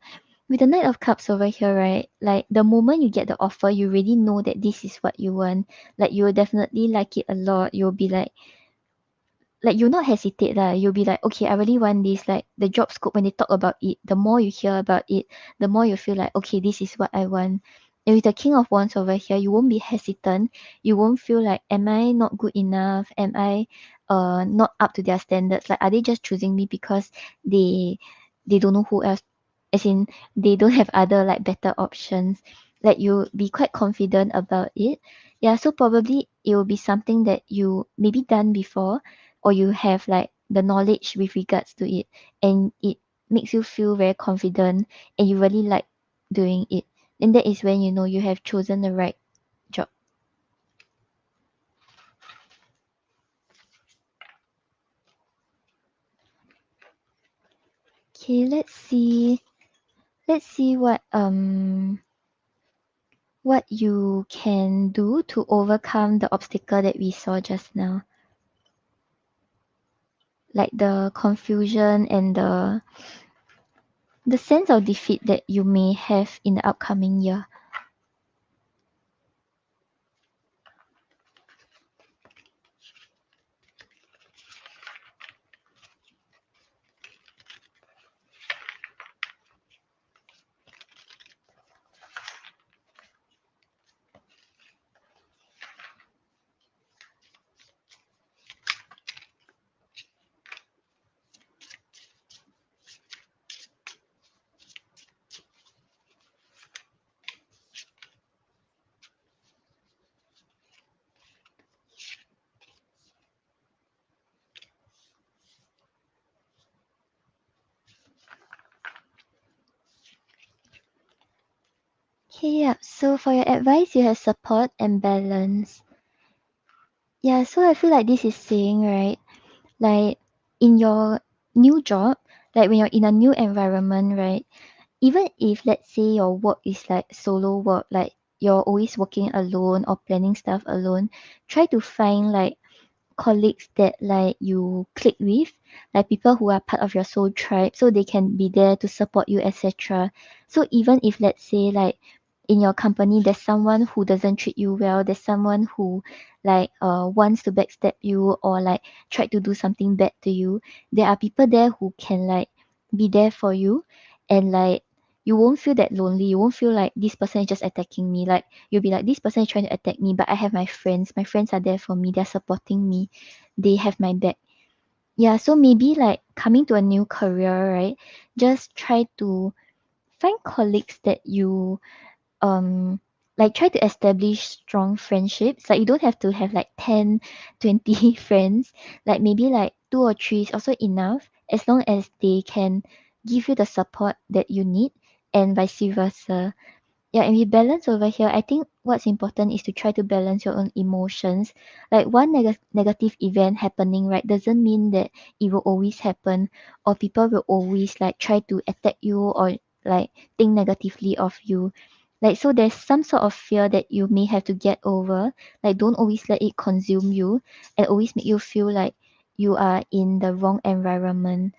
with the Knight of Cups over here, right? Like the moment you get the offer, you already know that this is what you want. Like you will definitely like it a lot. You'll be like you'll not hesitate lah. You'll be like, okay, I really want this. Like the job scope, when they talk about it, the more you hear about it, the more you feel like, okay, this is what I want. And with the King of Wands over here, you won't be hesitant. You won't feel like, am I not good enough? Am I not up to their standards? Like, are they just choosing me because they don't know who else, as in they don't have other like better options? Like you be quite confident about it. Yeah, so probably it will be something that you maybe done before, or you have like the knowledge with regards to it, and it makes you feel very confident and you really like doing it. And that is when you know you have chosen the right job. Okay, let's see what you can do to overcome the obstacle that we saw just now, like the confusion and the sense of defeat that you may have in the upcoming year. Okay, yeah. So for your advice, you have support and balance. Yeah, so I feel like this is saying, right, like in your new job, like when you're in a new environment, right, even if let's say your work is like solo work, like you're always working alone or planning stuff alone, try to find like colleagues that like you click with, like people who are part of your soul tribe, so they can be there to support you, etc. So even if let's say like in your company there's someone who doesn't treat you well, there's someone who like wants to backstab you or like try to do something bad to you, there are people there who can like be there for you, and like you won't feel that lonely, you won't feel like this person is just attacking me, like you'll be like this person is trying to attack me, but I have my friends are there for me, they're supporting me, they have my back. Yeah, so maybe like coming to a new career, right, just try to find colleagues that you um like try to establish strong friendships, like you don't have to have like 10, 20 friends, like maybe like two or three is also enough, as long as they can give you the support that you need, and vice versa. Yeah, and we balance over here. I think what's important is to try to balance your own emotions. Like one negative event happening, right, doesn't mean that it will always happen, or people will always like try to attack you or like think negatively of you. Like so there's some sort of fear that you may have to get over. Like don't always let it consume you and always make you feel like you are in the wrong environment.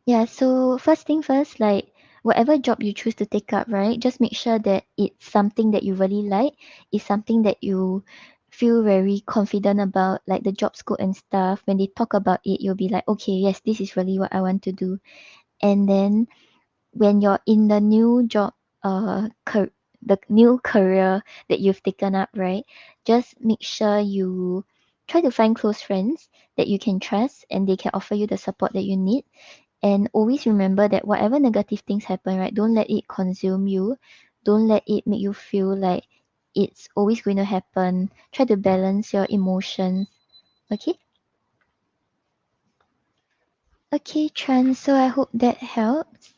Yeah, so first thing first, like whatever job you choose to take up, right? Just make sure that it's something that you really like, it's something that you feel very confident about, like the job scope and stuff. When they talk about it, you'll be like, okay, yes, this is really what I want to do. And then when you're in the new job, the new career that you've taken up, right? Just make sure you try to find close friends that you can trust and they can offer you the support that you need, and always remember that whatever negative things happen, right, don't let it consume you, don't let it make you feel like it's always going to happen. Try to balance your emotions. Okay. Okay, Tran, so I hope that helps.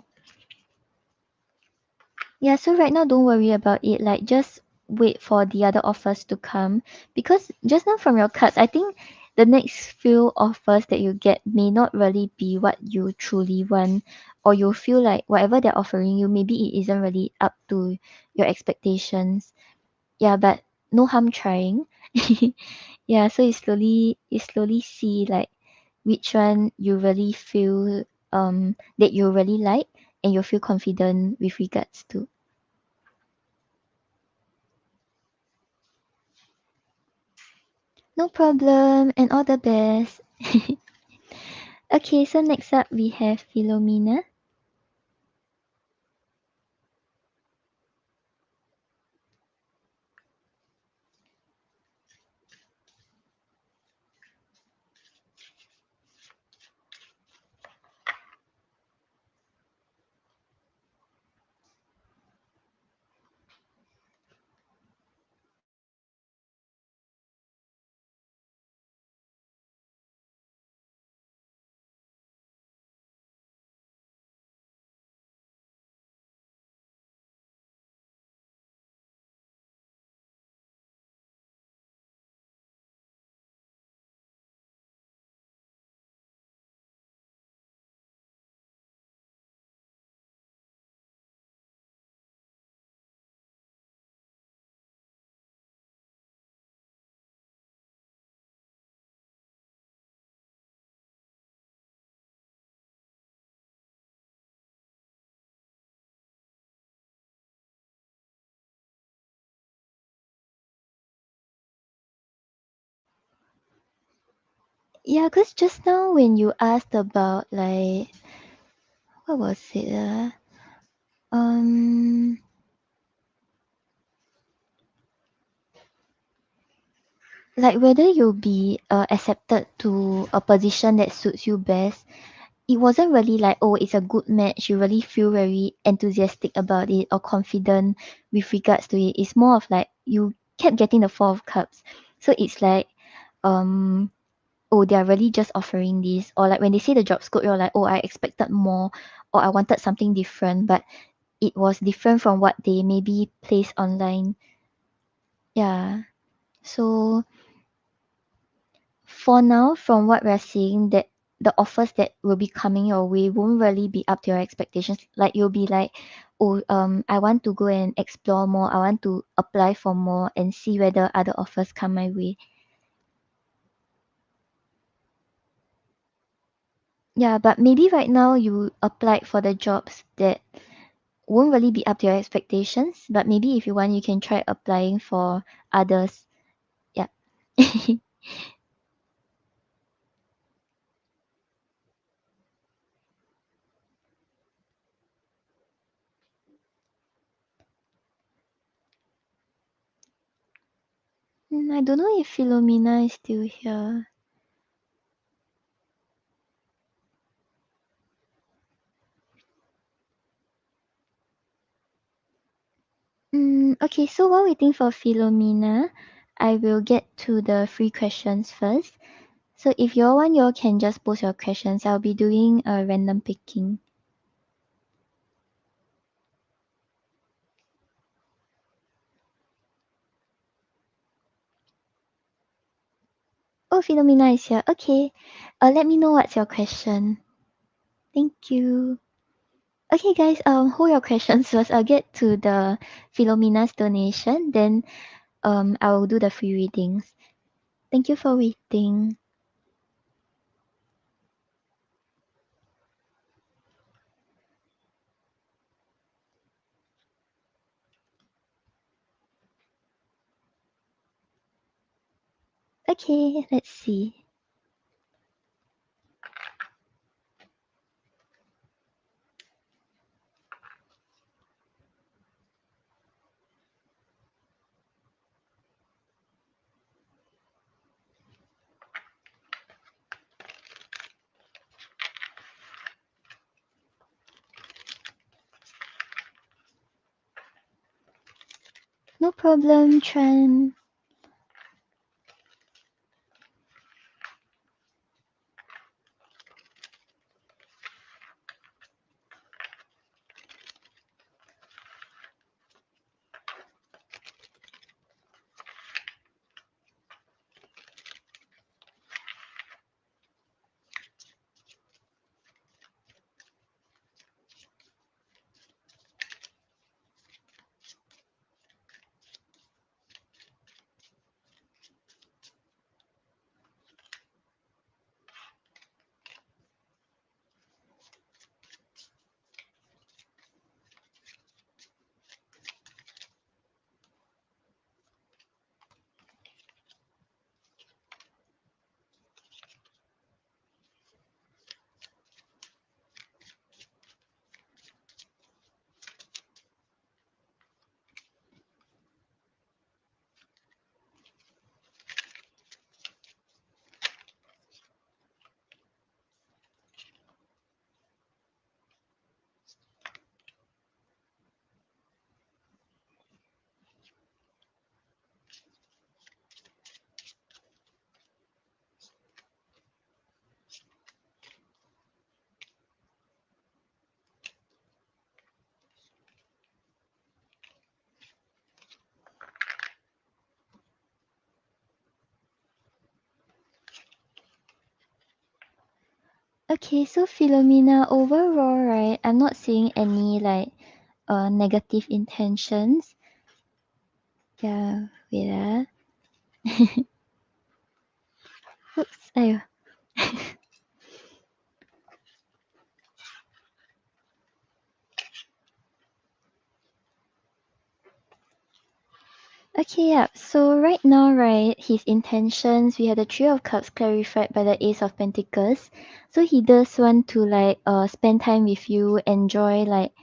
Yeah, so right now don't worry about it, like just wait for the other offers to come, because just now from your cards I think the next few offers that you get may not really be what you truly want, or you feel like whatever they're offering you maybe it isn't really up to your expectations. Yeah, but no harm trying. Yeah, so you slowly see like which one you really feel that you really like and you feel confident with regards to. No problem, and all the best. Okay, so next up we have Philomena. Yeah, cause just now when you asked about like what was it? Um, like whether you'll be accepted to a position that suits you best. It wasn't really like, oh, it's a good match. You really feel very enthusiastic about it or confident with regards to it. It's more of like you kept getting the Four of Cups. So it's like, um, oh, they're really just offering this. Or like when they say the job scope, you're like, oh, I expected more or I wanted something different, but it was different from what they maybe placed online. Yeah. So for now, from what we're seeing, that the offers that will be coming your way won't really be up to your expectations. Like you'll be like, oh, I want to go and explore more. I want to apply for more and see whether other offers come my way. Yeah, but maybe right now you applied for the jobs that won't really be up to your expectations. But maybe if you want, you can try applying for others. Yeah. I don't know if Philomena is still here. Okay, so while waiting for Philomena, I will get to the free questions first. So if you all want, you all can just post your questions. I'll be doing a random picking. Oh, Philomena is here. Okay. Let me know what's your question. Thank you. Okay, guys. Hold your questions first. I'll get to the Philomena's donation. Then, I'll do the free readings. Thank you for waiting. Okay, let's see. No problem, Tran. Okay, so Philomena, overall, right, I'm not seeing any like negative intentions. Yeah, wait Oops, ayo. Okay, yeah. So right now, right, his intentions, we have the Three of Cups clarified by the Ace of Pentacles. So he does want to like spend time with you, enjoy like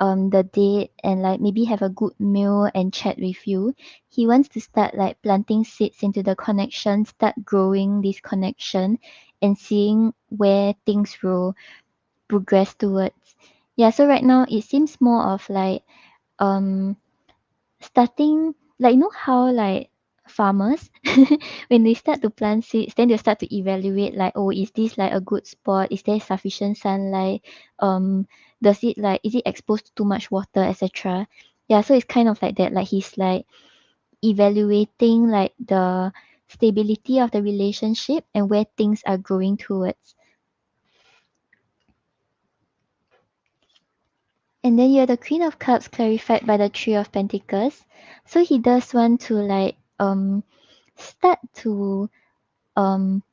the date and like maybe have a good meal and chat with you. He wants to start like planting seeds into the connection, start growing this connection and seeing where things will progress towards. Yeah, so right now it seems more of like um starting like you know how like farmers when they start to plant seeds then they'll start to evaluate like, oh, is this like a good spot, is there sufficient sunlight, does it like, is it exposed to too much water, etc. Yeah, so it's kind of like that, like he's like evaluating like the stability of the relationship and where things are growing towards. And then you have the Queen of Cups clarified by the Three of Pentacles. So he does want to like start to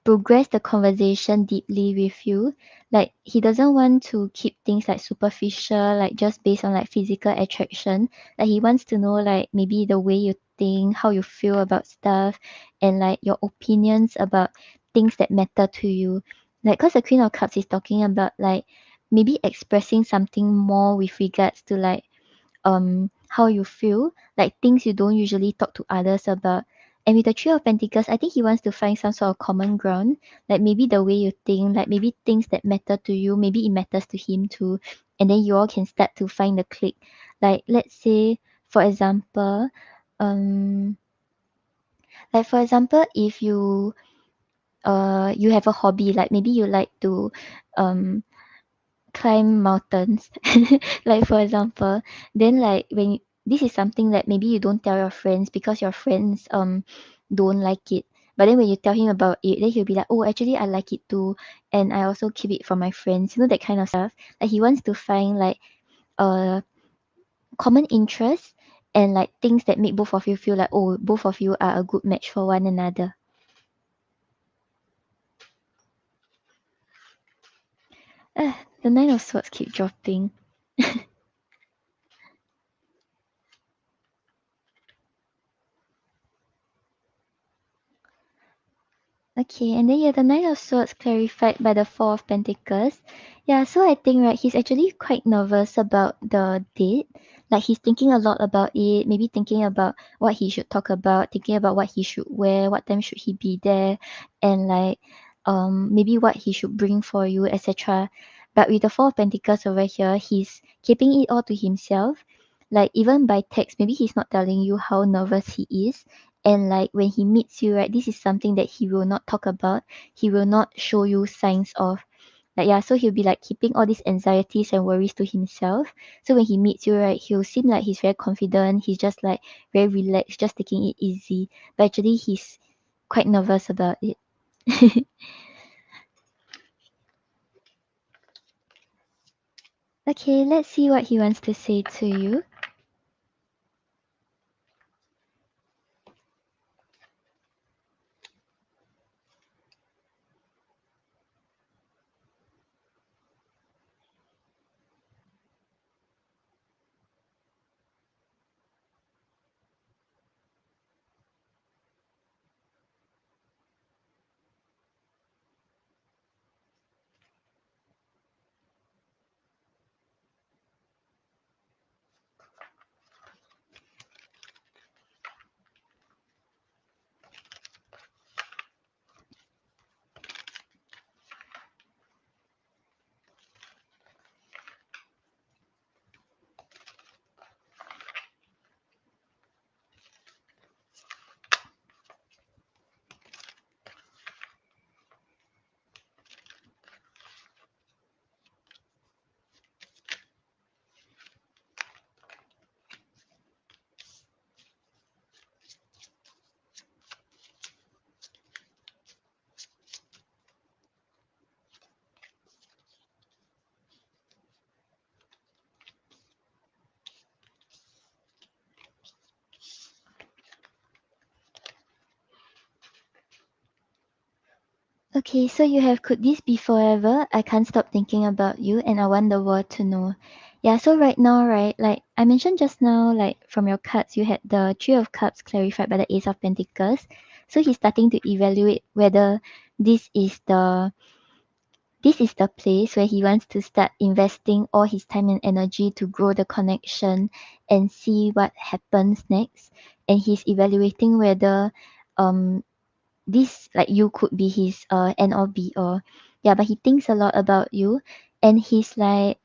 progress the conversation deeply with you. Like he doesn't want to keep things like superficial, like just based on like physical attraction. Like he wants to know like maybe the way you think, how you feel about stuff, and like your opinions about things that matter to you. Like cause the Queen of Cups is talking about like maybe expressing something more with regards to like how you feel, like things you don't usually talk to others about. And with the Three of Pentacles, I think he wants to find some sort of common ground, like maybe the way you think, like maybe things that matter to you, maybe it matters to him too. And then you all can start to find the click. Like let's say, for example, um, if you have a hobby, like maybe you like to um climb mountains, like for example, then like when this is something that maybe you don't tell your friends because your friends don't like it, but then when you tell him about it, then he'll be like, oh, actually I like it too, and I also keep it from my friends, that kind of stuff. Like he wants to find like a common interest and like things that make both of you feel like, oh, both of you are a good match for one another. The Nine of Swords keep dropping. Okay, and then you have the Nine of Swords clarified by the Four of Pentacles. Yeah, so I think right, he's actually quite nervous about the date. Like he's thinking a lot about it, maybe thinking about what he should talk about, thinking about what he should wear, what time should he be there, and like maybe what he should bring for you, etc. But with the Four of Pentacles over here, he's keeping it all to himself. Like even by text, maybe he's not telling you how nervous he is, and like when he meets you, right, this is something that he will not talk about, he will not show you signs of, like, yeah, so he'll be like keeping all these anxieties and worries to himself. So when he meets you, right, he'll seem like he's very confident, he's just like very relaxed, just taking it easy, but actually he's quite nervous about it. Okay, let's see what he wants to say to you. Okay, so you have could this be forever? I can't stop thinking about you and I want the world to know. Yeah, so right now, right, like I mentioned just now, like from your cards, you had the Three of Cups clarified by the Ace of Pentacles. So he's starting to evaluate whether this is the this is the place where he wants to start investing all his time and energy to grow the connection and see what happens next. And he's evaluating whether um this like you could be his end all be all. Yeah, but he thinks a lot about you, and he's like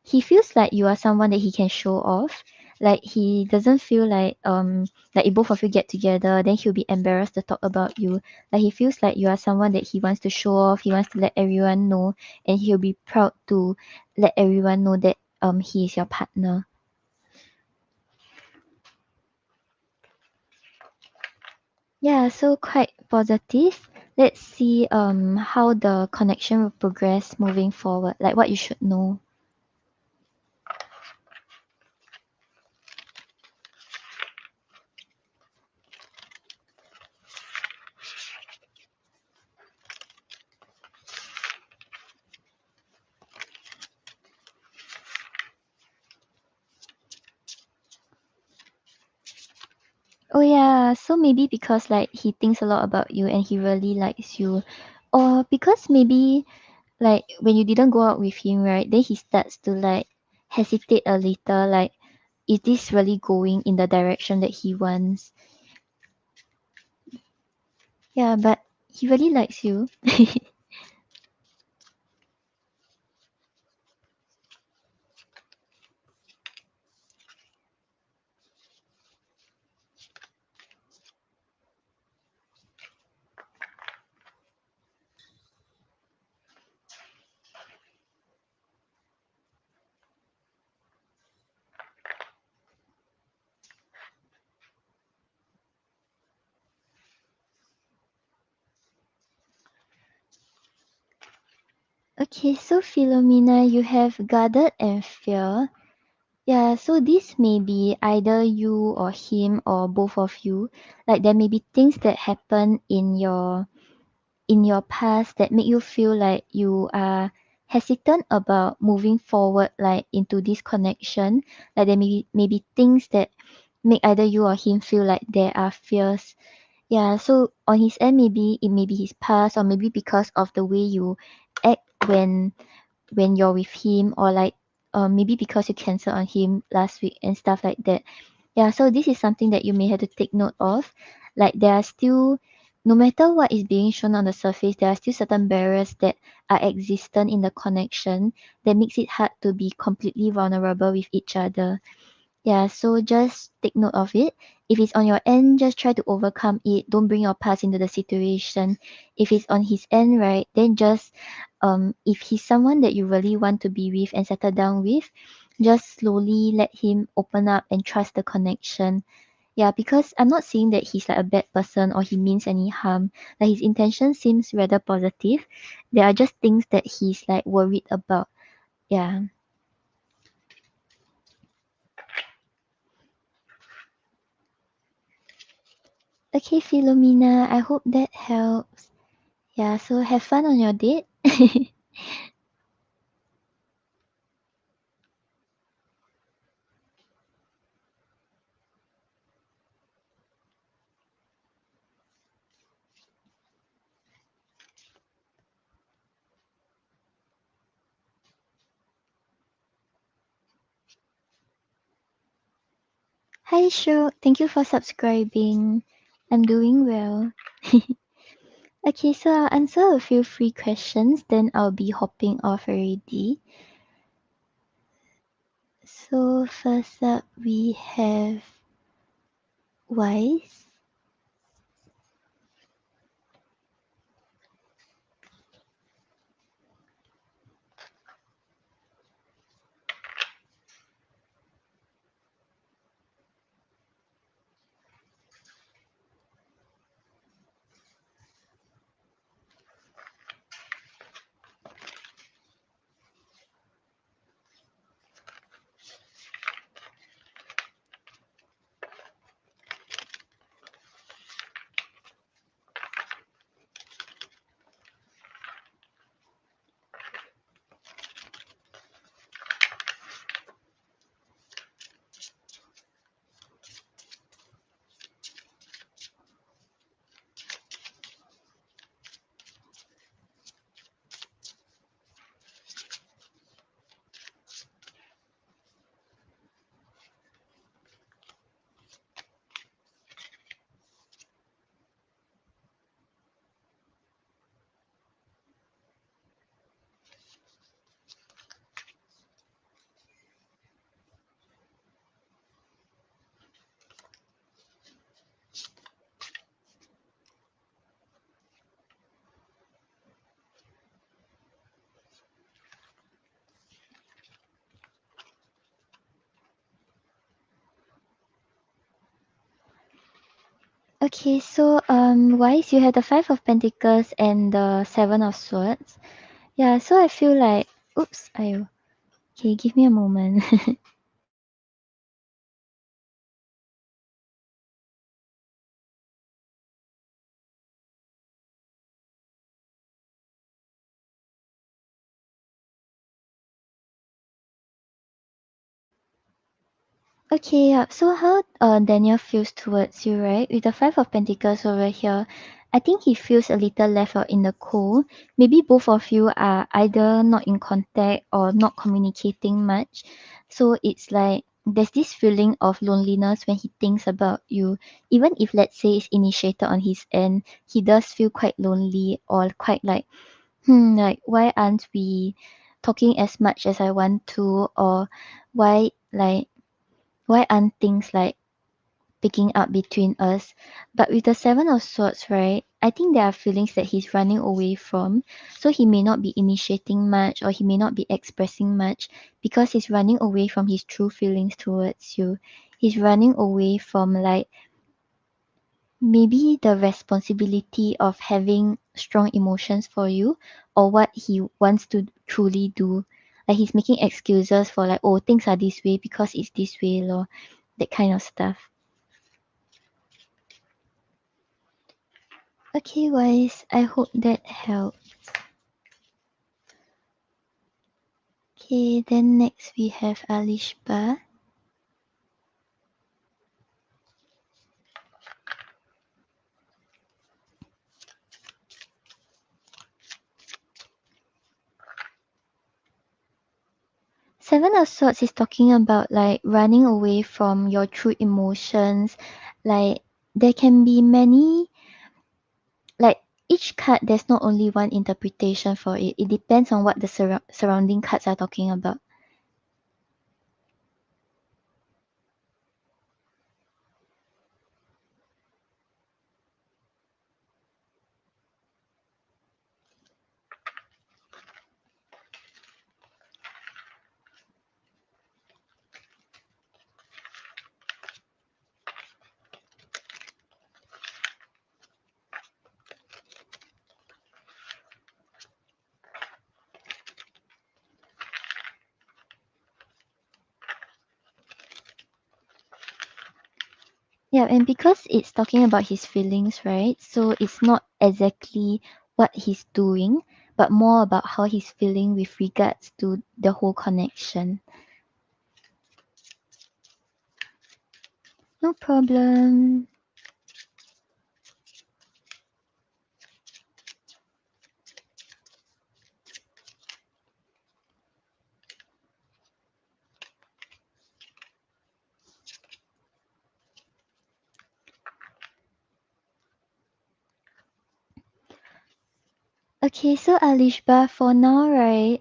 he feels like you are someone that he can show off. Like he doesn't feel like if both of you get together, then he'll be embarrassed to talk about you. Like he feels like you are someone that he wants to show off, he wants to let everyone know, and he'll be proud to let everyone know that he is your partner. Yeah, so quite positive. Let's see how the connection will progress moving forward, like what you should know. Oh yeah, so maybe because like he thinks a lot about you and he really likes you, or because maybe like when you didn't go out with him, right? Then he starts to like hesitate a little, like is this really going in the direction that he wants? Yeah, but he really likes you. Okay, so Philomena, you have guarded and fear. Yeah, so this may be either you or him or both of you. Like there may be things that happen in your past that make you feel like you are hesitant about moving forward like into this connection. Like there may be things that make either you or him feel like there are fears. Yeah, so on his end maybe it may be his past or maybe because of the way you act when you're with him or like maybe because you cancelled on him last week and stuff like that. Yeah, so this is something that you may have to take note of. Like there are still, no matter what is being shown on the surface, there are still certain barriers that are existent in the connection that makes it hard to be completely vulnerable with each other. Yeah, so just take note of it. If it's on your end, just try to overcome it. Don't bring your past into the situation. If it's on his end, right, then just if he's someone that you really want to be with and settle down with, just slowly let him open up and trust the connection. Yeah, because I'm not saying that he's like a bad person or he means any harm. Like his intention seems rather positive. There are just things that he's like worried about. Yeah. Okay, Philomena, I hope that helps. Yeah, so have fun on your date. Hi, Sho. Thank you for subscribing. I'm doing well. Okay, so I'll answer a few free questions, then I'll be hopping off already. So first up, we have Wise. Okay, so Wise, you have the Five of Pentacles and the Seven of Swords. Yeah, so I feel like, oops, I okay, give me a moment. Okay, yeah. So how Daniel feels towards you, right? With the Five of Pentacles over here, I think he feels a little left out in the cold. Maybe both of you are either not in contact or not communicating much. So it's like there's this feeling of loneliness when he thinks about you. Even if let's say it's initiated on his end, he does feel quite lonely or quite like, like why aren't we talking as much as I want to, or why aren't things like picking up between us? But with the Seven of Swords, right, I think there are feelings that he's running away from. So he may not be initiating much or he may not be expressing much because he's running away from his true feelings towards you. He's running away from like maybe the responsibility of having strong emotions for you or what he wants to truly do. Like he's making excuses for like, oh, things are this way because it's this way, lor. That kind of stuff. Okay, guys, I hope that helped. Okay, then next we have Alishba. Seven of Swords is talking about like running away from your true emotions. Like there can be many, like each card, there's not only one interpretation for it. It depends on what the surrounding cards are talking about. Yeah, and because it's talking about his feelings, right? So it's not exactly what he's doing, but more about how he's feeling with regards to the whole connection. No problem. Okay, so Alishba, for now, right?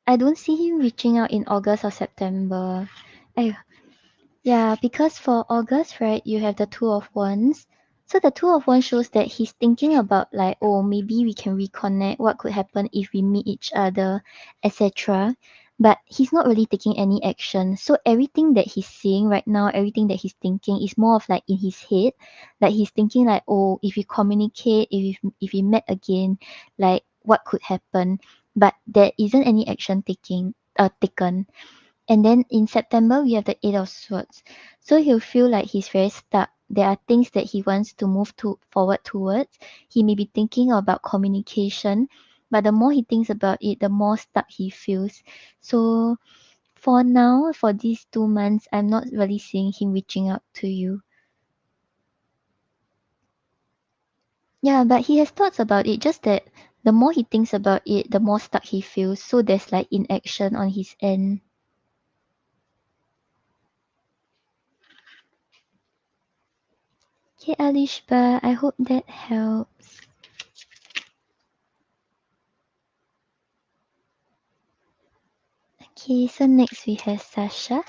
I don't see him reaching out in August or September. I Yeah, because for August, right, you have the Two of Wands. So the Two of Wands shows that he's thinking about like, oh, maybe we can reconnect, what could happen if we meet each other, etc. But he's not really taking any action. So everything that he's seeing right now, everything that he's thinking is more of like in his head. Like he's thinking like, oh, if we communicate, if we met again, like what could happen? But there isn't any action taken. And then in September, we have the Eight of Swords. So he'll feel like he's very stuck. There are things that he wants to move to forward towards. He may be thinking about communication, but the more he thinks about it, the more stuck he feels. So for now, for these 2 months, I'm not really seeing him reaching out to you. Yeah, but he has thoughts about it, just that the more he thinks about it, the more stuck he feels. So there's like inaction on his end. Okay, Alishba, I hope that helps. Okay, so next we have Sasha.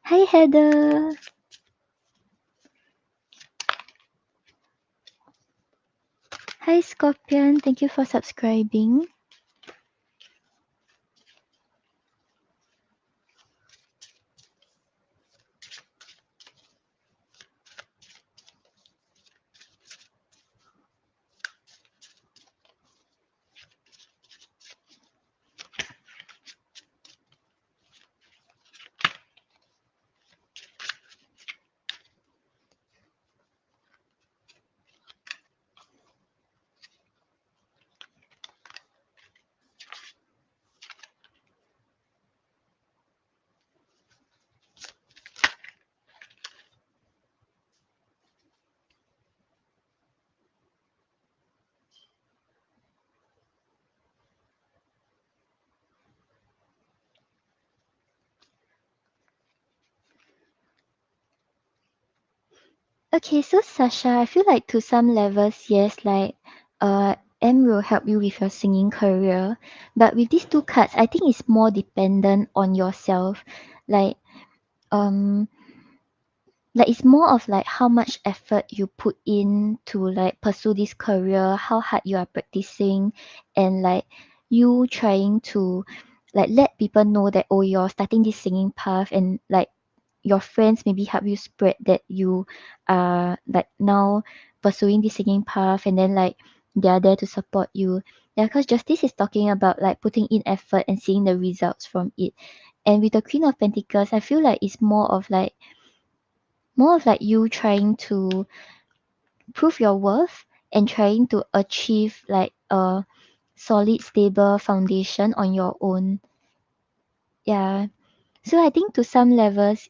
Hi Heather. Hi Hi Scorpion, thank you for subscribing. Okay, so Sasha, I feel like to some levels, yes, like M will help you with your singing career. But with these two cards, I think it's more dependent on yourself. Like um like it's more of like how much effort you put in to like pursue this career, how hard you are practicing, and like you trying to like let people know that oh you're starting this singing path, and like your friends maybe help you spread that you are like now pursuing this singing path, and then like they are there to support you. Yeah, because justice is talking about like putting in effort and seeing the results from it. And with the Queen of Pentacles, I feel like it's more of like you trying to prove your worth and trying to achieve like a solid stable foundation on your own. Yeah, so I think to some levels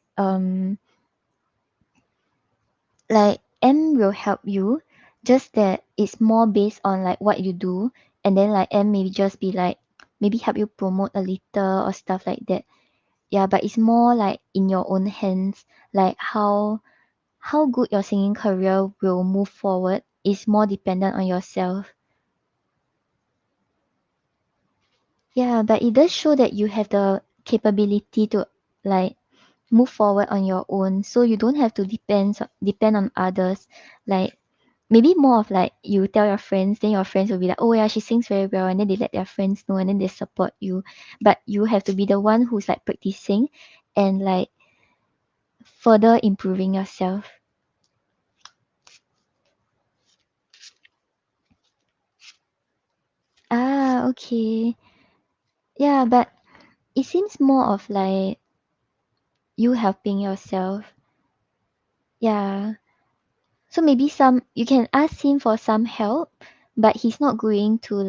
like M will help you, just that it's more based on like what you do, and then like M maybe just be like maybe help you promote a little or stuff like that. Yeah, but it's more like in your own hands, like how good your singing career will move forward is more dependent on yourself. Yeah, but it does show that you have the capability to like move forward on your own, so you don't have to depend on others. Like maybe more of like you tell your friends, then your friends will be like, oh yeah, she sings very well, and then they let their friends know, and then they support you. But you have to be the one who's like practicing and like further improving yourself. Ah, okay. Yeah, but it seems more of like you helping yourself. Yeah. So maybe some you can ask him for some help, but he's not going to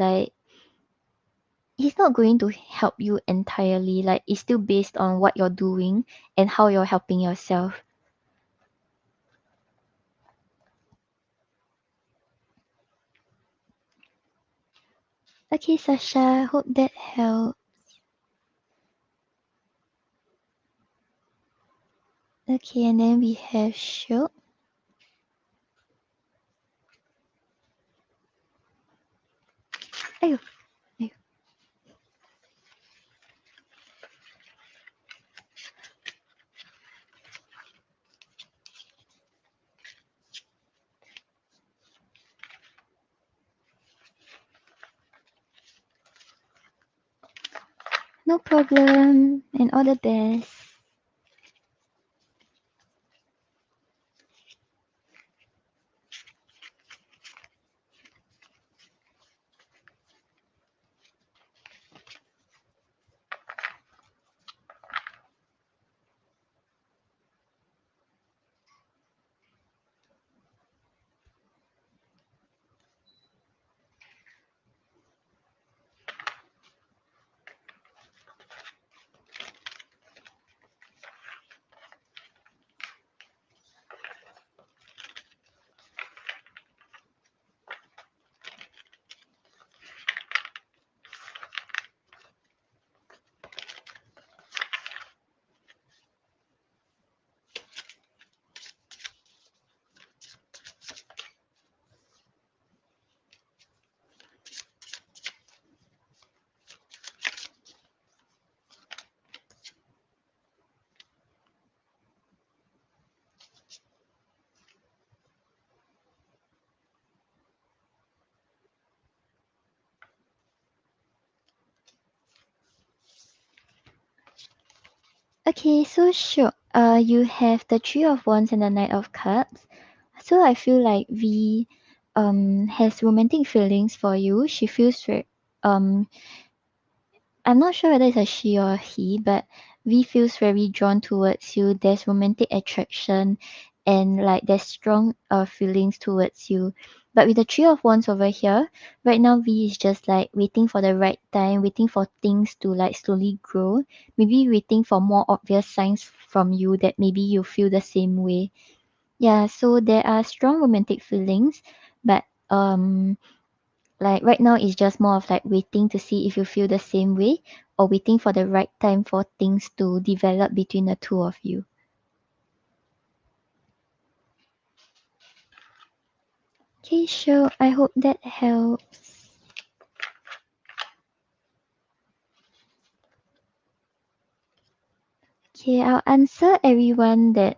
help you entirely. Like it's still based on what you're doing and how you're helping yourself. Okay, Sasha, hope that helped. Okay, and then we have Shok. Ayo, ayo. No problem, and all the best. Okay, so sure. You have the Three of Wands and the Knight of Cups. So I feel like V has romantic feelings for you. She feels very I'm not sure whether it's a she or a he, but V feels very drawn towards you. There's romantic attraction and like there's strong feelings towards you. But with the Three of Wands over here, right now V is just like waiting for the right time, waiting for things to like slowly grow. Maybe waiting for more obvious signs from you that maybe you feel the same way. Yeah, so there are strong romantic feelings, but like right now it's just more of like waiting to see if you feel the same way or waiting for the right time for things to develop between the two of you. Okay, sure. I hope that helps. Okay, I'll answer everyone that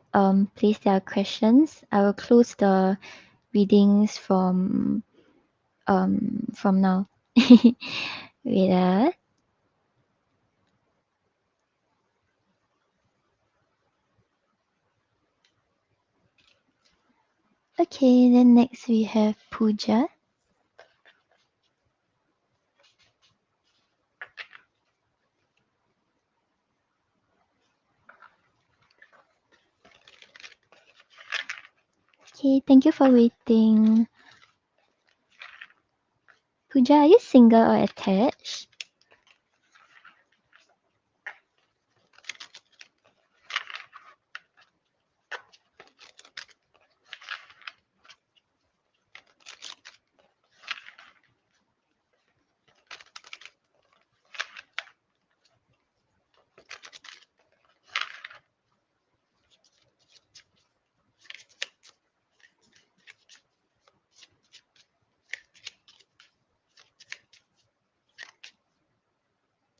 placed their questions. I will close the readings from now. Wait Okay, then next we have Pooja. Okay, thank you for waiting. Pooja, are you single or attached?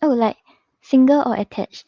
Oh, like single or attached?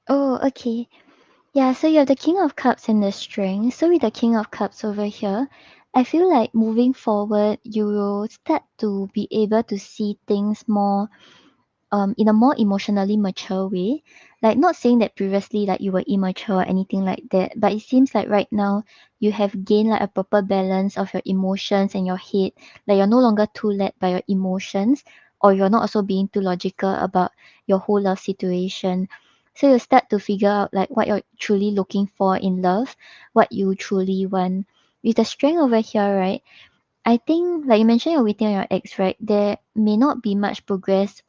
Oh, okay. Yeah, so you have the King of Cups and the Strength. So with the King of Cups over here, I feel like moving forward, you will start to be able to see things more in a more emotionally mature way. Like not saying that previously like you were immature or anything like that, but it seems like right now you have gained like a proper balance of your emotions and your head. Like you're no longer too led by your emotions or you're not also being too logical about your whole love situation. So you start to figure out like what you're truly looking for in love, what you truly want. With the strength over here, right? I think like you mentioned you're waiting on your ex, right? There may not be much progress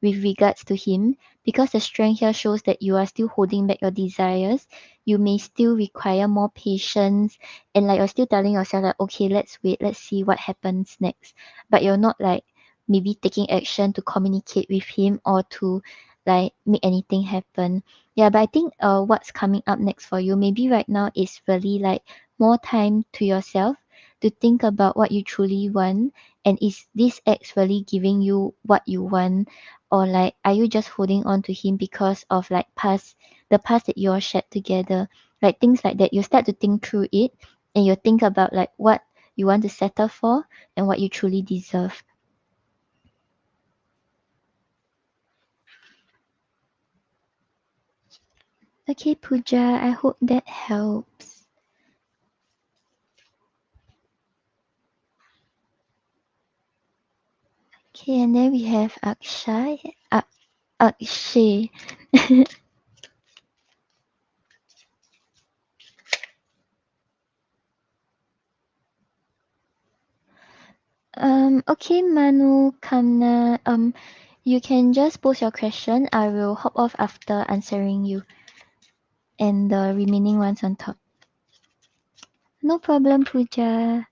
with regards to him because the strength here shows that you are still holding back your desires. You may still require more patience and like you're still telling yourself like okay, let's wait, let's see what happens next. But you're not like maybe taking action to communicate with him or to like make anything happen. Yeah, but I think what's coming up next for you maybe right now is really like more time to yourself to think about what you truly want and is this ex really giving you what you want or like are you just holding on to him because of like the past that you all shared together like things like that you start to think through it and you think about like what you want to settle for and what you truly deserve. Okay, Pooja, I hope that helps. Okay, and then we have Akshay. Okay, Manu, Kamna, you can just post your question. I will hop off after answering you and the remaining ones on top. No problem, Pooja.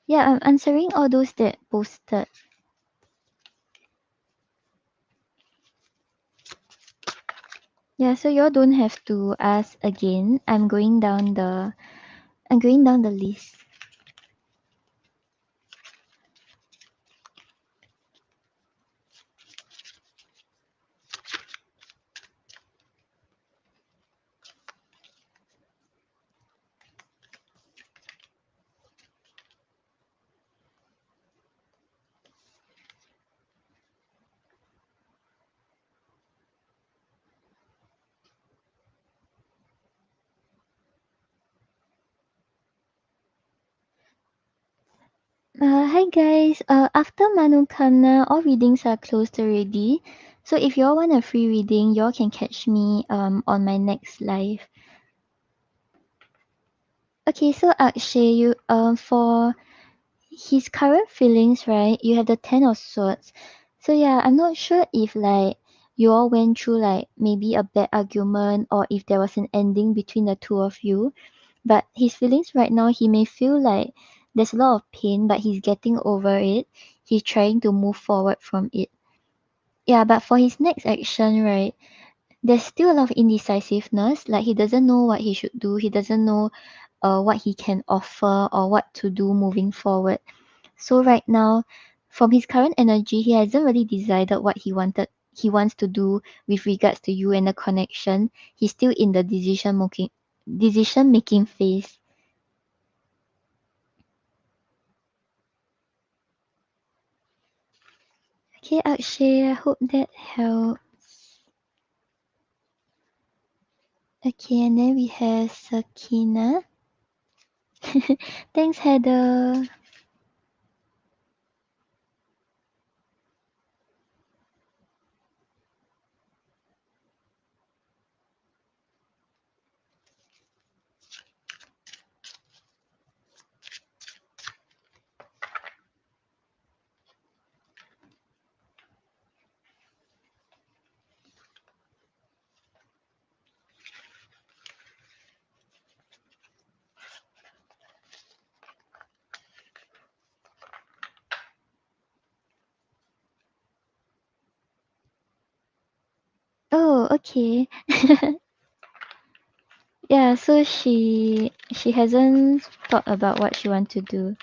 Yeah, I'm answering all those that posted. Yeah, so you all don't have to ask again. I'm going down the list. Hi guys. After Manukana, all readings are closed already. So if y'all want a free reading, y'all can catch me on my next live. Okay, so Akshay, you for his current feelings, right? You have the Ten of Swords. So yeah, I'm not sure if like you all went through like maybe a bad argument or if there was an ending between the two of you. But his feelings right now, he may feel like there's a lot of pain, but he's getting over it. He's trying to move forward from it. Yeah, but for his next action, right, there's still a lot of indecisiveness. Like he doesn't know what he should do. He doesn't know what he can offer or what to do moving forward. So right now, from his current energy, he hasn't really decided what he wants to do with regards to you and the connection. He's still in the decision making phase. Okay, Akshay, I hope that helps. Okay, and then we have Sakina. Thanks, Heather. Oh, okay. Yeah, so she hasn't thought about what she want to do.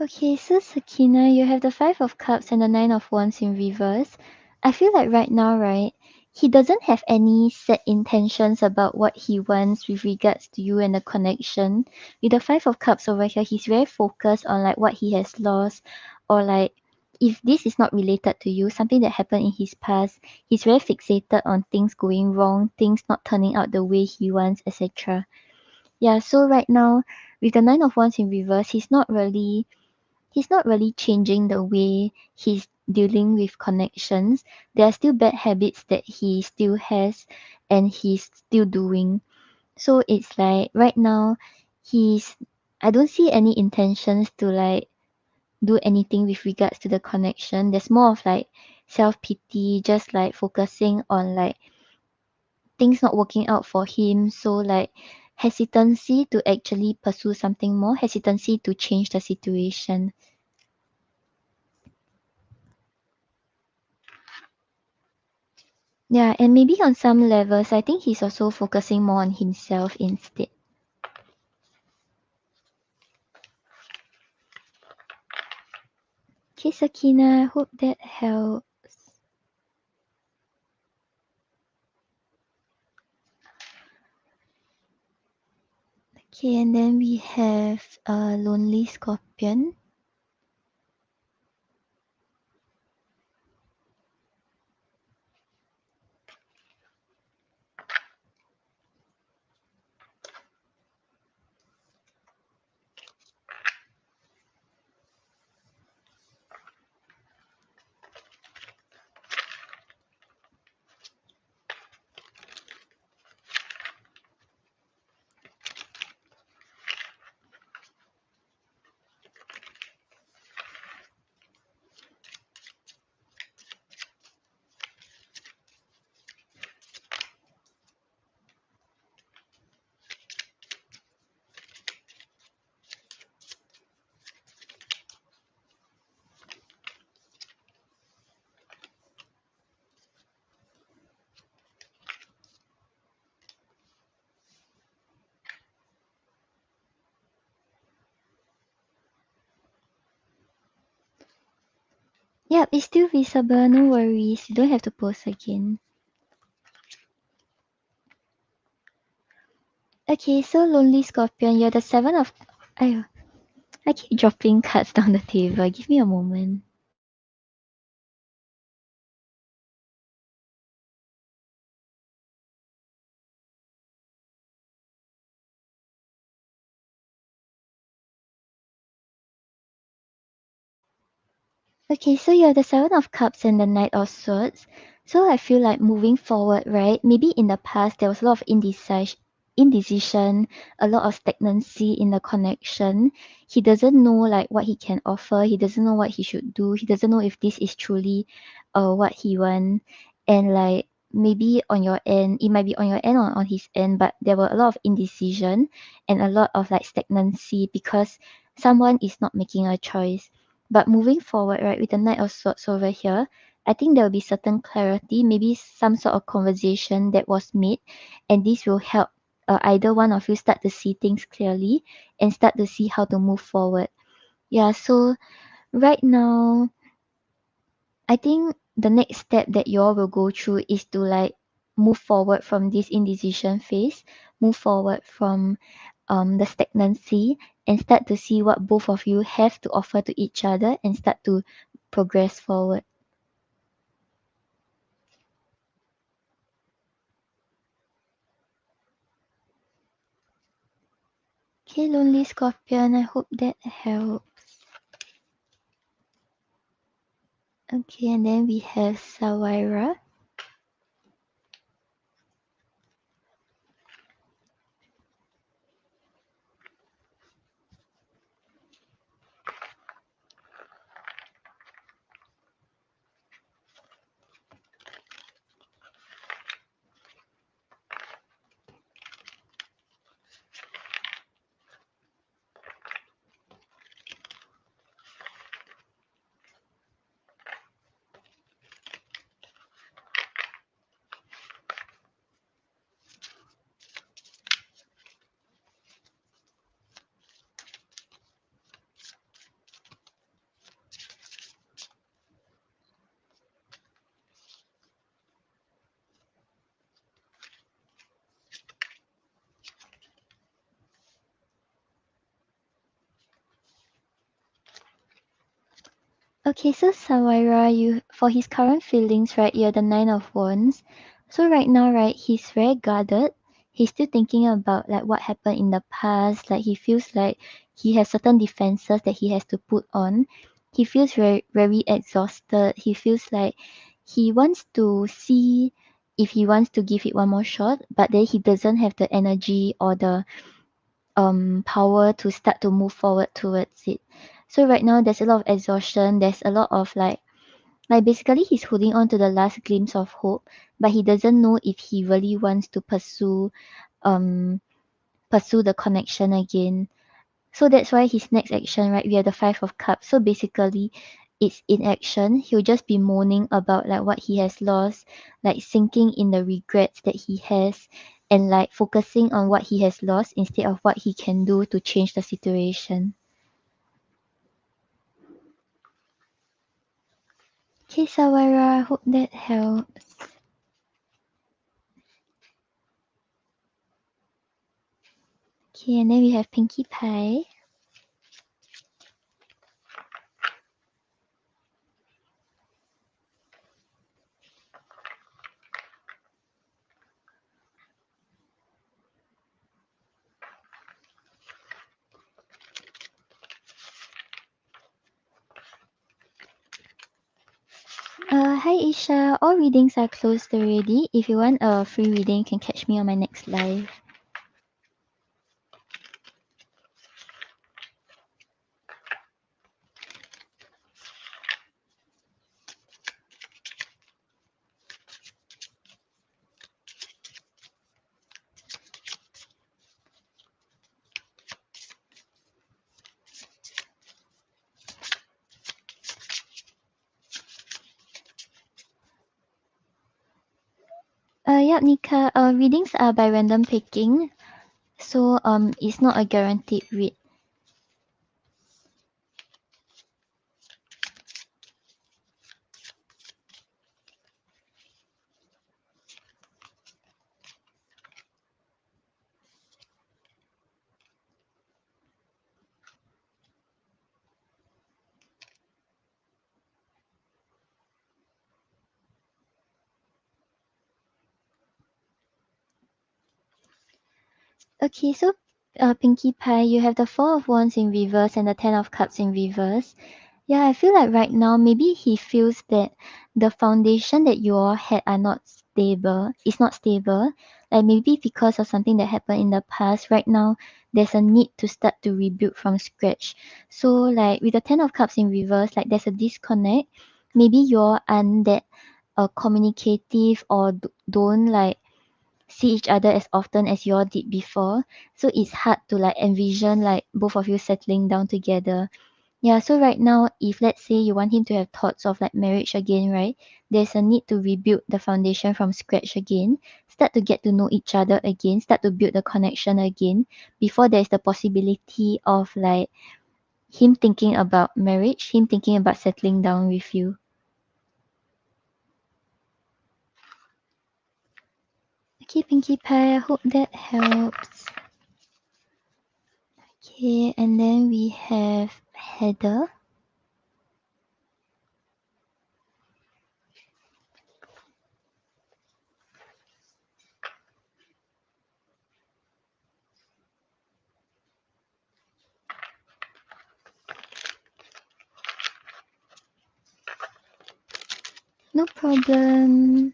Okay, so Sakina, you have the Five of Cups and the Nine of Wands in reverse. I feel like right now, right, he doesn't have any set intentions about what he wants with regards to you and the connection. With the Five of Cups over here, he's very focused on like what he has lost or like if this is not related to you, something that happened in his past, he's very fixated on things going wrong, things not turning out the way he wants, etc. Yeah, so right now with the Nine of Wands in reverse, he's not really changing the way he's dealing with connections. There are still bad habits that he still has and he's still doing. So it's like right now he's I don't see any intentions to like do anything with regards to the connection. There's more of like self pity, just like focusing on like things not working out for him. So like hesitancy to actually pursue something more, hesitancy to change the situation. Yeah, and maybe on some levels, I think he's also focusing more on himself instead. Okay, Sakina, I hope that helps. Okay, and then we have a lonely scorpion. Yep, it's still visible, no worries. You don't have to post again. Okay, so lonely scorpion, you're the seven of I keep dropping cards down the table. Give me a moment. Okay, so you're the Seven of Cups and the Knight of Swords. So I feel like moving forward, right? Maybe in the past there was a lot of indecision, a lot of stagnancy in the connection. He doesn't know like what he can offer. He doesn't know what he should do. He doesn't know if this is truly what he wants. And like maybe on your end, it might be on your end or on his end, but there were a lot of indecision and a lot of like stagnancy because someone is not making a choice. But moving forward, right, with the Knight of Swords over here, I think there will be certain clarity, maybe some sort of conversation that was made, and this will help either one of you start to see things clearly and start to see how to move forward. Yeah, so right now, I think the next step that you all will go through is to like move forward from this indecision phase, move forward from the stagnancy and start to see what both of you have to offer to each other and start to progress forward. Okay, lonely scorpion, I hope that helps. Okay, and then we have Sawira. Okay, so Sawira, you for his current feelings, right? You're the Nine of Wands. So right now, right, he's very guarded. He's still thinking about like what happened in the past. Like he feels like he has certain defenses that he has to put on. He feels very exhausted. He feels like he wants to see if he wants to give it one more shot, but then he doesn't have the energy or the power to start to move forward towards it. So right now there's a lot of exhaustion, there's a lot of like basically he's holding on to the last glimpse of hope, but he doesn't know if he really wants to um pursue the connection again. So that's why his next action, right? We have the Five of Cups. So basically it's inaction. He'll just be moaning about like what he has lost, like sinking in the regrets that he has, and like focusing on what he has lost instead of what he can do to change the situation. Okay, Sawara, hope that helps. Okay, and then we have Pinkie Pie. Hi Isha, all readings are closed already. If you want a free reading, you can catch me on my next live. Yep, Nika. Readings are by random picking, so it's not a guaranteed read. Okay, so Pinkie Pie, you have the Four of Wands in reverse and the Ten of Cups in reverse. Yeah, I feel like right now maybe he feels that the foundation that you all had are not stable. It's not stable. Like maybe because of something that happened in the past, right now there's a need to start to rebuild from scratch. So like with the Ten of Cups in reverse, like there's a disconnect. Maybe you all aren't that communicative or don't like see each other as often as you all did before. So it's hard to like envision like both of you settling down together. Yeah, so right now, if let's say you want him to have thoughts of like marriage again, right? There's a need to rebuild the foundation from scratch again, start to get to know each other again, start to build the connection again before there's the possibility of like him thinking about marriage, him thinking about settling down with you. Okay, Pinkie Pie, I hope that helps. Okay, and then we have Heather. No problem.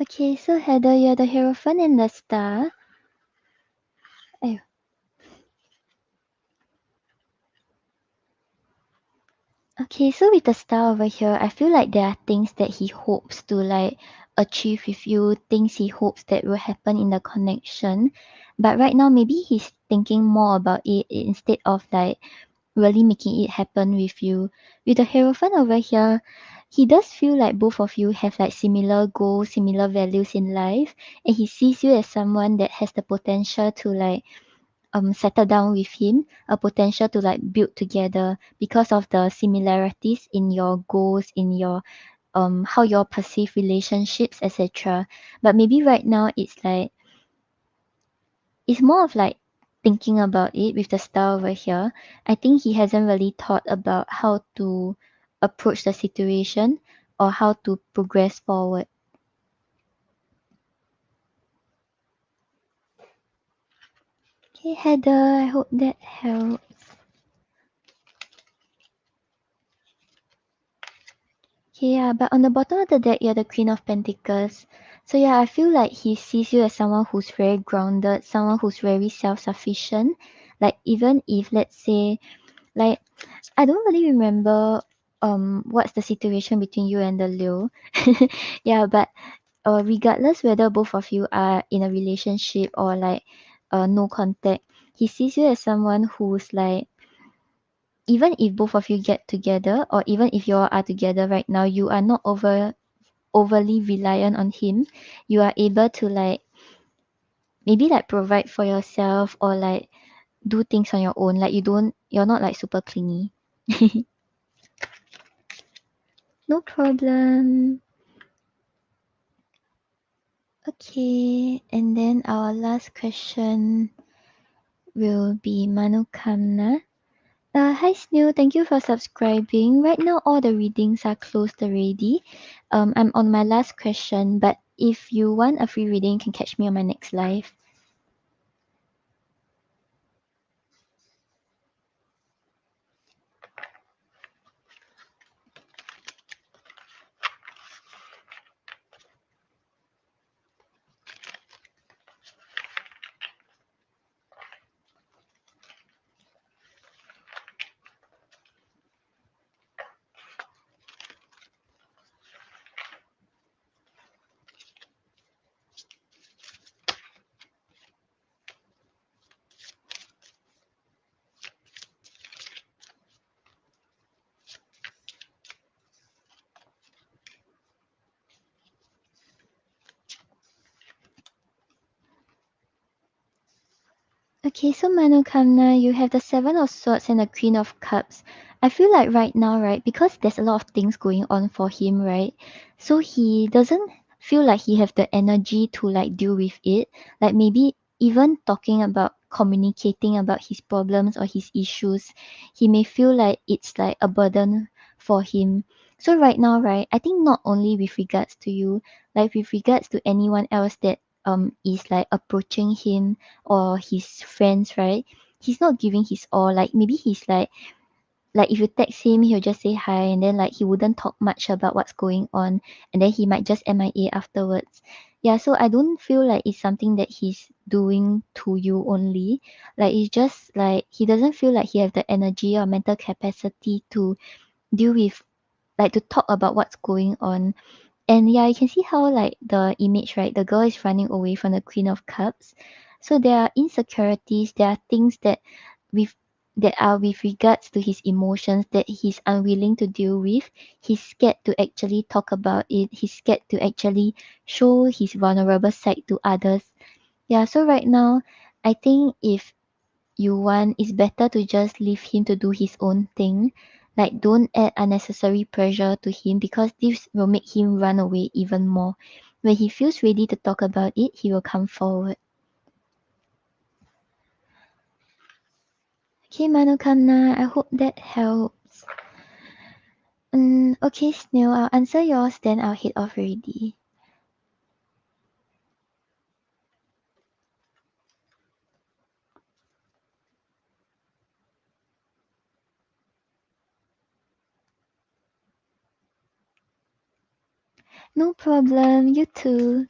Okay, so Heather, you're the Hierophant and the Star. Aiyo. Okay, so with the star over here, I feel like there are things that he hopes to like achieve with you, things he hopes that will happen in the connection. But right now, maybe he's thinking more about it instead of like really making it happen with you. With the Hierophant over here, he does feel like both of you have like similar goals, similar values in life, and he sees you as someone that has the potential to like settle down with him, a potential to like build together because of the similarities in your goals, in your how you all perceive relationships, etc. But maybe right now it's more of like thinking about it with the star over here. I think he hasn't really thought about how to approach the situation or how to progress forward. Okay, Heather, I hope that helps. Okay, yeah, but on the bottom of the deck, you're the Queen of Pentacles. So yeah, I feel like he sees you as someone who's very grounded, someone who's very self-sufficient. Like even if let's say, like I don't really remember what's the situation between you and the Leo. Yeah, but regardless whether both of you are in a relationship or like no contact, he sees you as someone who's like even if both of you get together or even if you all are together right now, you are not overly reliant on him. You are able to like maybe like provide for yourself or like do things on your own. Like you're not like super clingy. No problem. Okay, and then our last question will be Manukamna. Hi Snail, thank you for subscribing. Right now all the readings are closed already. I'm on my last question, but if you want a free reading, you can catch me on my next live. Okay, so Manukamna, you have the Seven of Swords and the Queen of Cups. I feel like right now, right, because there's a lot of things going on for him, right? So he doesn't feel like he have the energy to like deal with it. Like maybe even talking about communicating about his problems or his issues, he may feel like it's like a burden for him. So right now, right, I think not only with regards to you, like with regards to anyone else that is like approaching him or his friends, right? He's not giving his all. Like maybe he's like if you text him, he'll just say hi and then like he wouldn't talk much about what's going on and then he might just MIA afterwards. Yeah, so I don't feel like it's something that he's doing to you only. Like it's just like he doesn't feel like he have the energy or mental capacity to deal with like to talk about what's going on. And yeah, you can see how like the image, right? The girl is running away from the Queen of Cups. So there are insecurities, there are things with that are with regards to his emotions that he's unwilling to deal with. He's scared to actually talk about it. He's scared to actually show his vulnerable side to others. Yeah, so right now, I think if you want, it's better to just leave him to do his own thing. Like, don't add unnecessary pressure to him because this will make him run away even more. When he feels ready to talk about it, he will come forward. Okay, Manukamna, I hope that helps. Okay, Snail, I'll answer yours, then I'll head off already. No problem, you too.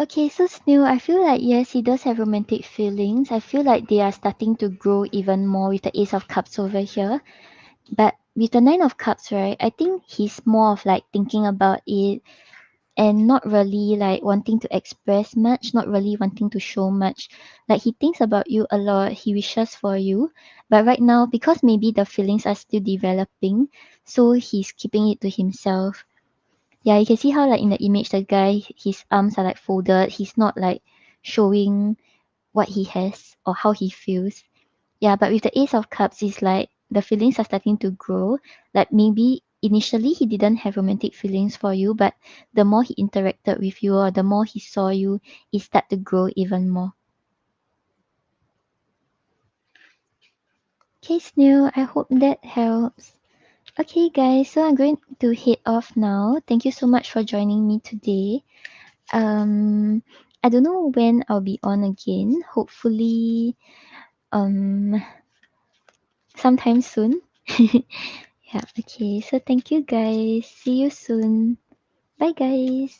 Okay, so Snail, I feel like yes, he does have romantic feelings. I feel like they are starting to grow even more with the Ace of Cups over here. But with the Nine of Cups, right, I think he's more of like thinking about it and not really like wanting to express much, not really wanting to show much. Like he thinks about you a lot, he wishes for you. But right now, because maybe the feelings are still developing, so he's keeping it to himself. Yeah, you can see how like in the image the guy his arms are like folded. He's not like showing what he has or how he feels. Yeah, but with the Ace of Cups, it's like the feelings are starting to grow. Like maybe initially he didn't have romantic feelings for you, but the more he interacted with you or the more he saw you, it start to grow even more. Okay, Snail, I hope that helps. Okay, guys, so I'm going to head off now. Thank you so much for joining me today. Um, I don't know when I'll be on again. Hopefully, um, sometime soon. Yeah, okay. So thank you guys. See you soon. Bye guys.